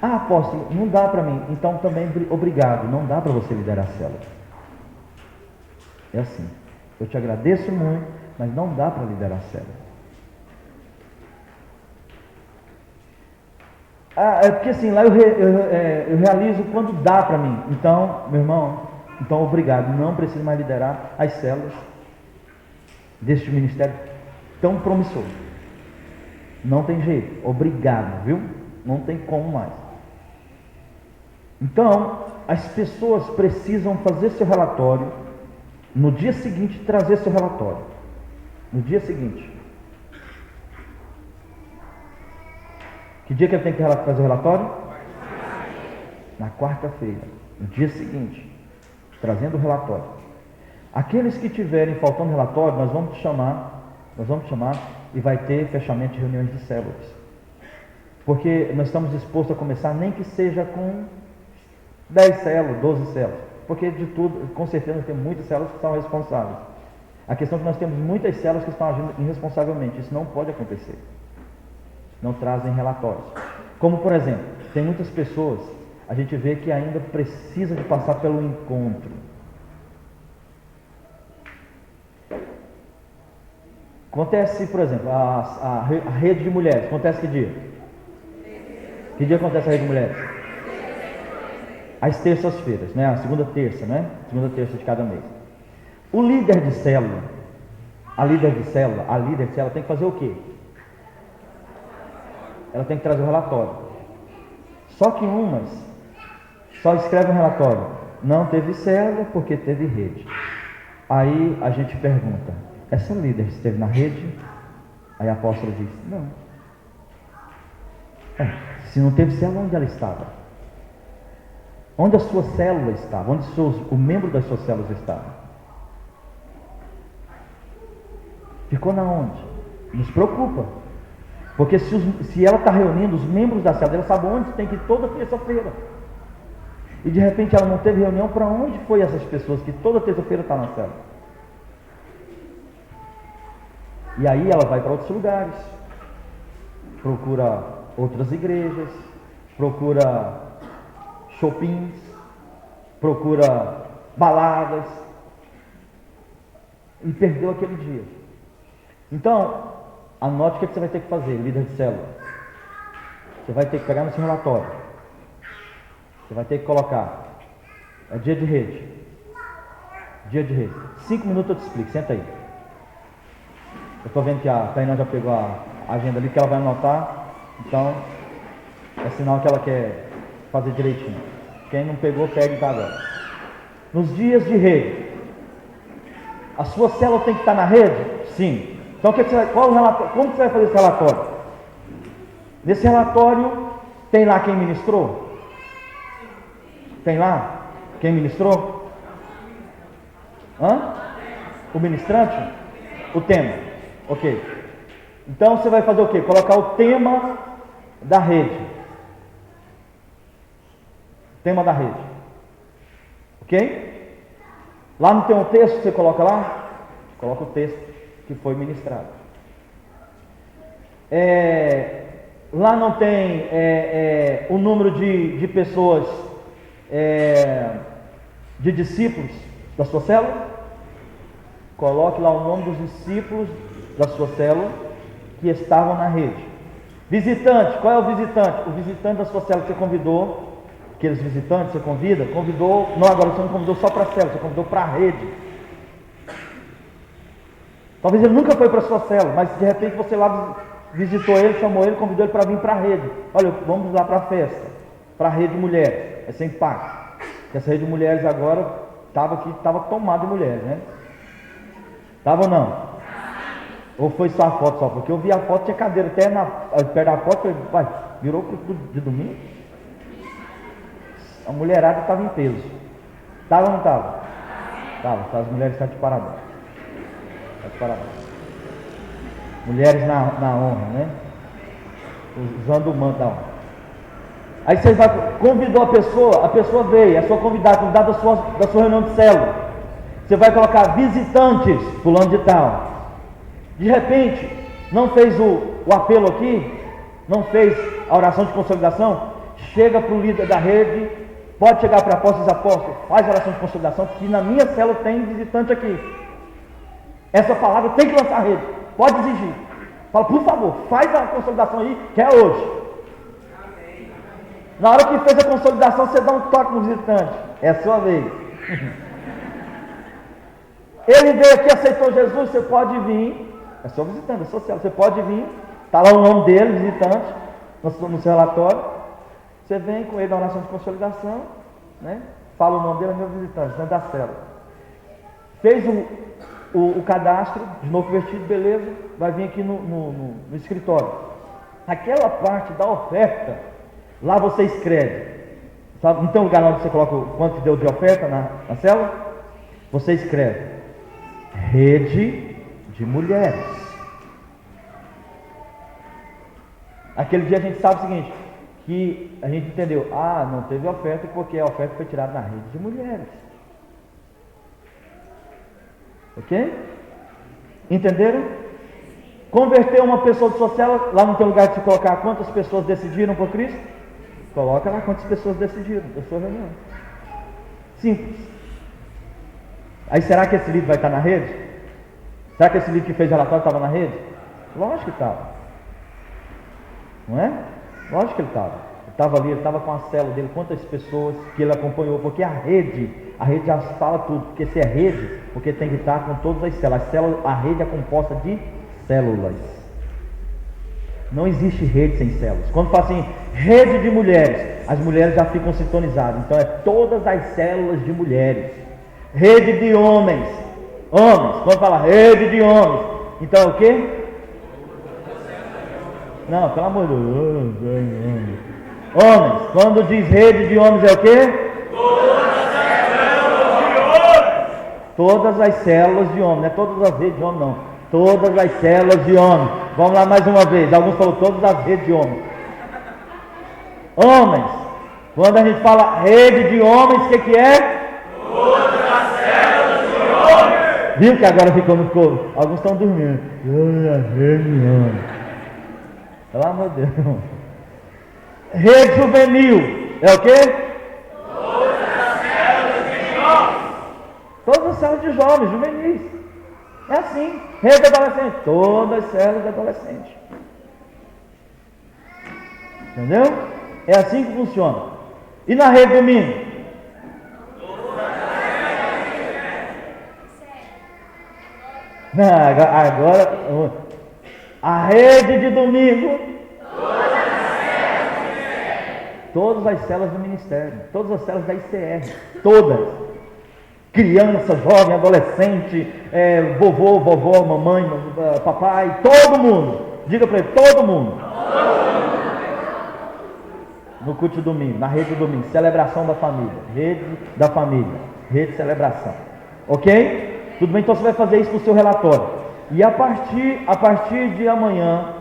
Ah, apóstolo, não dá para mim. Então também obrigado, não dá para você liderar a célula. É assim. Eu te agradeço muito, mas não dá para liderar a célula. É porque assim, lá eu realizo quando dá para mim. Então, meu irmão, então obrigado. Não preciso mais liderar as células deste ministério tão promissor. Não tem jeito. Obrigado, viu? Não tem como mais. Então, as pessoas precisam fazer seu relatório no dia seguinte, trazer seu relatório. No dia seguinte. Que dia que ele tem que fazer o relatório? Na quarta-feira, no dia seguinte, trazendo o relatório. Aqueles que tiverem faltando relatório, nós vamos chamar e vai ter fechamento de reuniões de células. Porque nós estamos dispostos a começar, nem que seja com 10 células, 12 células. Porque de tudo, com certeza, nós temos muitas células que são responsáveis. A questão é que nós temos muitas células que estão agindo irresponsavelmente. Isso não pode acontecer. Não trazem relatórios. Como, por exemplo, tem muitas pessoas, a gente vê que ainda precisa de passar pelo encontro. Acontece, por exemplo, a rede de mulheres. Acontece que dia? Que dia acontece a rede de mulheres? Às terças-feiras, né? A segunda terça, né? Segunda terça de cada mês. O líder de célula, a líder de célula tem que fazer o quê? Ela tem que trazer o relatório. Só que umas só escrevem um relatório. Não teve célula porque teve rede. Aí a gente pergunta, essa líder esteve na rede? Aí a apóstola diz, não. Se não teve célula, onde ela estava? Onde a sua célula estava? Onde o membro das suas células estava? Ficou na onde? Nos preocupa. Porque se ela está reunindo os membros da célula, ela sabe onde tem que ir toda terça-feira. E de repente ela não teve reunião, para onde foi essas pessoas que toda terça-feira estão na célula? E aí ela vai para outros lugares, procura outras igrejas, procura shoppings, procura baladas, e perdeu aquele dia. Então, anote o que você vai ter que fazer, líder de célula. Você vai ter que pegar no seu relatório. Você vai ter que colocar. É dia de rede. Dia de rede. 5 minutos eu te explico, senta aí. Eu estou vendo que a Tainá já pegou a agenda ali, que ela vai anotar. Então, é sinal que ela quer fazer direitinho. Quem não pegou, pegue tá agora. Nos dias de rede, a sua célula tem que estar na rede? Sim. Então, como você vai fazer esse relatório? Nesse relatório, tem lá quem ministrou? Tem lá quem ministrou? O ministrante? O tema. Ok. Então, você vai fazer o quê? Colocar o tema da rede. Tema da rede. Ok? Lá não tem um texto que você coloca lá? Coloca o texto que foi ministrado. Lá não tem o número de pessoas, de discípulos da sua célula? Coloque lá o nome dos discípulos da sua célula que estavam na rede. Visitante, qual é o visitante? O visitante da sua célula que você convidou, aqueles visitantes você convidou, não, agora você não convidou só para a célula, você convidou para a rede. Talvez ele nunca foi para a sua célula, mas de repente você lá visitou ele, chamou ele, convidou ele para vir para a rede. Olha, vamos lá para a festa, para a rede de mulheres. É sem impacto. Essa rede de mulheres agora estava tomada de mulheres, né? Estava ou não? Ou foi só a foto só? Porque eu vi a foto, tinha cadeira até perto da foto, eu falei, virou de domingo? A mulherada estava em peso. Estava ou não estava? Estava, as mulheres estavam de parabéns. Mulheres na honra, né? Usando o manto da honra. Aí você convidou a pessoa veio, a sua convidada da sua reunião de célula. Você vai colocar visitantes, fulano de tal. De repente, não fez o apelo aqui, não fez a oração de consolidação, chega para o líder da rede, pode chegar para apóstolos e apóstolos, faz a oração de consolidação, que na minha célula tem visitante aqui. Essa palavra tem que lançar a rede, pode exigir. Fala, por favor, faz a consolidação aí, que é hoje. Na hora que fez a consolidação, você dá um toque no visitante, é a sua vez. Ele veio aqui, aceitou Jesus, você pode vir. É seu visitante, é social, você pode vir. Está lá o nome dele, visitante, no seu relatório. Você vem com ele na oração de consolidação, né? Fala o nome dele, é meu visitante, dentro da célula. Fez o cadastro, de novo convertido, beleza, vai vir aqui no escritório. Aquela parte da oferta, lá você escreve. Sabe? Não tem um lugar onde você coloca o quanto deu de oferta na célula? Você escreve Rede de Mulheres. Aquele dia a gente sabe o seguinte, que a gente entendeu, não teve oferta porque a oferta foi tirada na Rede de Mulheres. Ok? Entenderam? Converter uma pessoa de sua célula, lá não tem lugar de se colocar quantas pessoas decidiram por Cristo? Coloca lá quantas pessoas decidiram da sua reunião. Simples. Aí será que esse livro vai estar na rede? Será que esse livro que fez relatório estava na rede? Lógico que estava. Não é? Lógico que ele estava. Ele estava ali, ele estava com a célula dele, quantas pessoas que ele acompanhou, porque a rede já fala tudo, porque se é rede, porque tem que estar com todas as células. A rede é composta de células. Não existe rede sem células. Quando fala assim, rede de mulheres, as mulheres já ficam sintonizadas. Então é todas as células de mulheres. Rede de homens. Homens, quando fala rede de homens, então é o quê? Não, pelo amor de Deus. Homens, quando diz rede de homens é o quê? Todas as células de homens, não é todas as redes de homens não. Todas as células de homens. Vamos lá mais uma vez. Alguns falaram todas as redes de homens. Homens. Quando a gente fala rede de homens, o que é? Todas as células de homens. Viu que agora ficou no coro? Alguns estão dormindo. Todas as redes de homens. Pelo amor de Deus. Rede juvenil. É o quê? Todas as células de jovens. Todas as células de jovens, juvenis. É assim. Rede adolescente. Todas as células de adolescente. Entendeu? É assim que funciona. E na rede domingo? Não, agora a rede de domingo. Todas as células do ministério. Todas as células da ICR. Todas. Criança, jovem, adolescente, vovô, vovó, mamãe, papai, todo mundo. Diga para ele, todo mundo. No culto de domingo, na rede de domingo, celebração da família, rede da família, rede de celebração. Ok? Tudo bem? Então você vai fazer isso no seu relatório. E a partir de amanhã,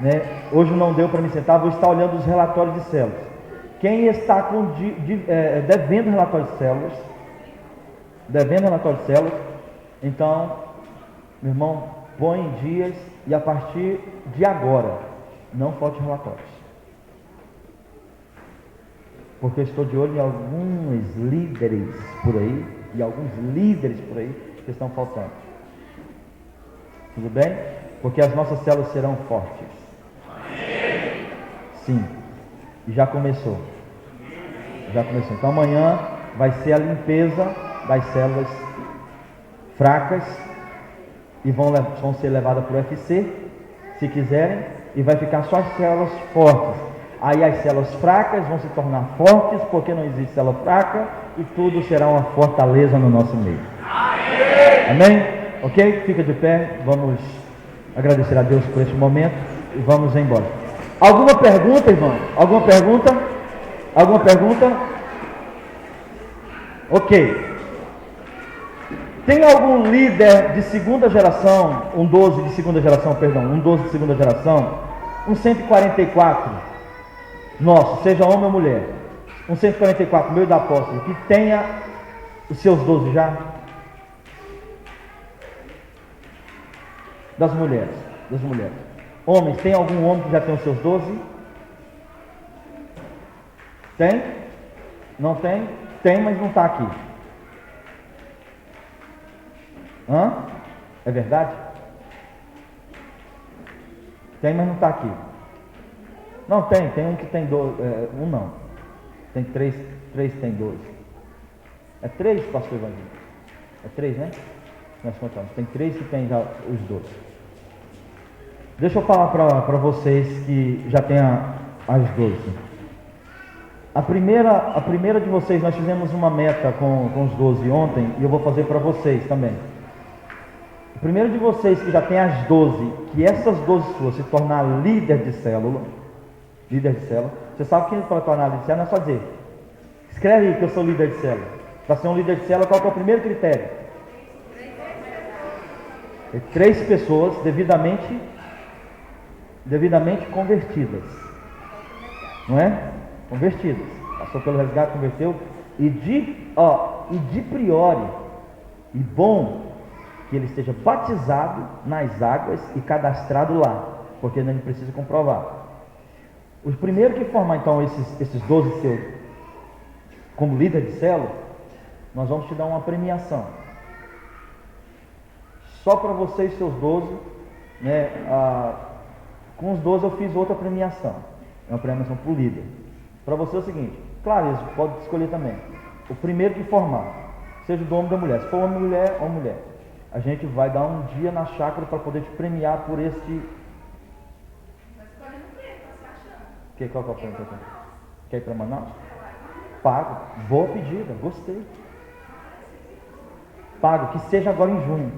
né, hoje não deu para me sentar, vou estar olhando os relatórios de células. Quem está devendo relatório de células, então, meu irmão, põe em dias e a partir de agora, não falte relatórios. Porque eu estou de olho em alguns líderes por aí, que estão faltando. Tudo bem? Porque as nossas células serão fortes. Sim. E já começou. Então amanhã vai ser a limpeza das células fracas e vão ser levadas para o UFC, se quiserem, e vai ficar só as células fortes. Aí as células fracas vão se tornar fortes, porque não existe célula fraca, e tudo será uma fortaleza no nosso meio. Amém? Ok? Fica de pé, vamos agradecer a Deus por este momento e vamos embora. Alguma pergunta, irmão? Alguma pergunta? Ok. Tem algum líder de segunda geração, um 12 de segunda geração, um 144, nosso, seja homem ou mulher, um 144, meu e da apóstolo, que tenha os seus 12 já? Das mulheres. Homens, tem algum homem que já tem os seus 12? Tem? Não tem? Tem, mas não está aqui. Hã? É verdade? Tem, mas não está aqui. Não, tem um que tem 12, um não. Tem três tem 12. É 3, pastor Evangelho? É 3, né? Nós contamos. Tem 3 que tem já os 12. Deixa eu falar para vocês que já tem as 12. A primeira de vocês, nós fizemos uma meta com os 12 ontem, e eu vou fazer para vocês também. O primeiro de vocês que já tem as 12, que essas 12 suas se tornar líder de célula, você sabe que para tornar líder de célula não é só dizer, escreve aí que eu sou líder de célula. Para ser um líder de célula, qual que é o primeiro critério? 3 pessoas devidamente convertidas, não é? Convertidas, passou pelo resgate, converteu, e de priori, e bom que ele esteja batizado nas águas e cadastrado lá, porque ainda não precisa comprovar. Os primeiros que formar então esses 12 seus como líder de célula, nós vamos te dar uma premiação. Só para vocês, seus 12, né? Com os 12 eu fiz outra premiação. É uma premiação por líder. Para você é o seguinte, claro, isso pode escolher também. O primeiro que formar, seja do homem ou da mulher. Se for homem, mulher ou mulher, a gente vai dar um dia na chácara para poder te premiar por este. Qual que é o prêmio? Quer ir para Manaus? Pago. Boa pedida, gostei. Pago, que seja agora em junho.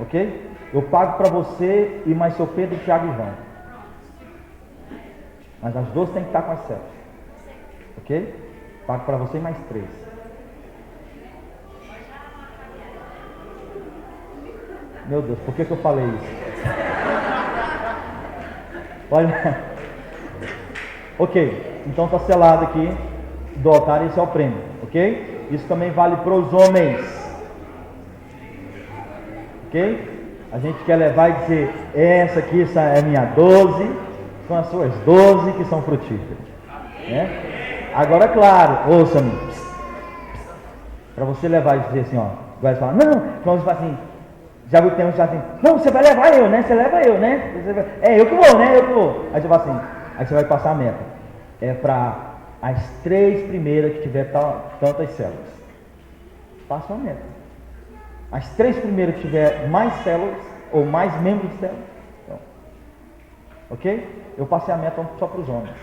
Ok? Eu pago para você e mais seu Pedro, Tiago e João. Mas as 12 tem que estar com as 7. Ok? Pago para você e mais 3. Meu Deus, por que eu falei isso? Olha. Ok, então está selado aqui do altar, esse é o prêmio. Ok? Isso também vale para os homens. Ok? A gente quer levar e dizer, essa é minha 12, são as suas 12 que são frutíferas. Né? Agora, claro, ouça-me. Para você levar e dizer assim, ó, vai falar, não, vamos falar assim, já viu que tem um assim, não, você vai levar eu, né? Você leva eu, né? Eu que vou, né? Eu que vou. Aí você vai assim, aí você vai passar a meta. É para as 3 primeiras que tiver tantas células. Passa uma meta. As 3 primeiras que tiver mais células, ou mais membros de células. Então, ok? Eu passei a meta só para os homens.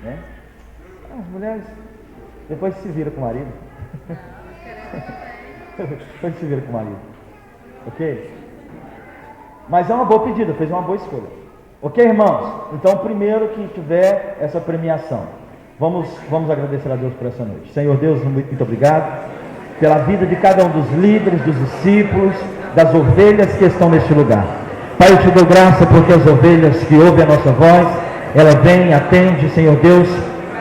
Né? As mulheres, depois se vira com o marido. Depois se vira com o marido. Ok? Mas é uma boa pedida, fez uma boa escolha. Ok, irmãos? Então, primeiro que tiver essa premiação, vamos agradecer a Deus por essa noite. Senhor Deus, muito obrigado pela vida de cada um dos líderes, dos discípulos, das ovelhas que estão neste lugar. Pai, eu te dou graça porque as ovelhas que ouvem a nossa voz, ela vem, atende, Senhor Deus,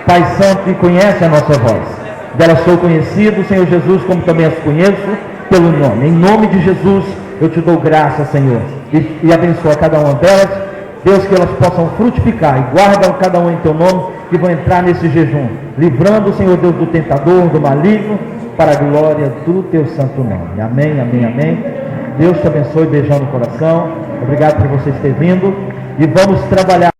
Pai Santo, e conhece a nossa voz. Delas sou conhecido, Senhor Jesus, como também as conheço pelo nome. Em nome de Jesus, eu te dou graça, Senhor, e abençoa cada uma delas. Deus, que elas possam frutificar, e guarda cada um em teu nome, que vão entrar nesse jejum, livrando, Senhor Deus, do tentador, do maligno, para a glória do teu santo nome. Amém, amém, amém. Deus te abençoe, beijão no coração. Obrigado por vocês terem vindo, e vamos trabalhar.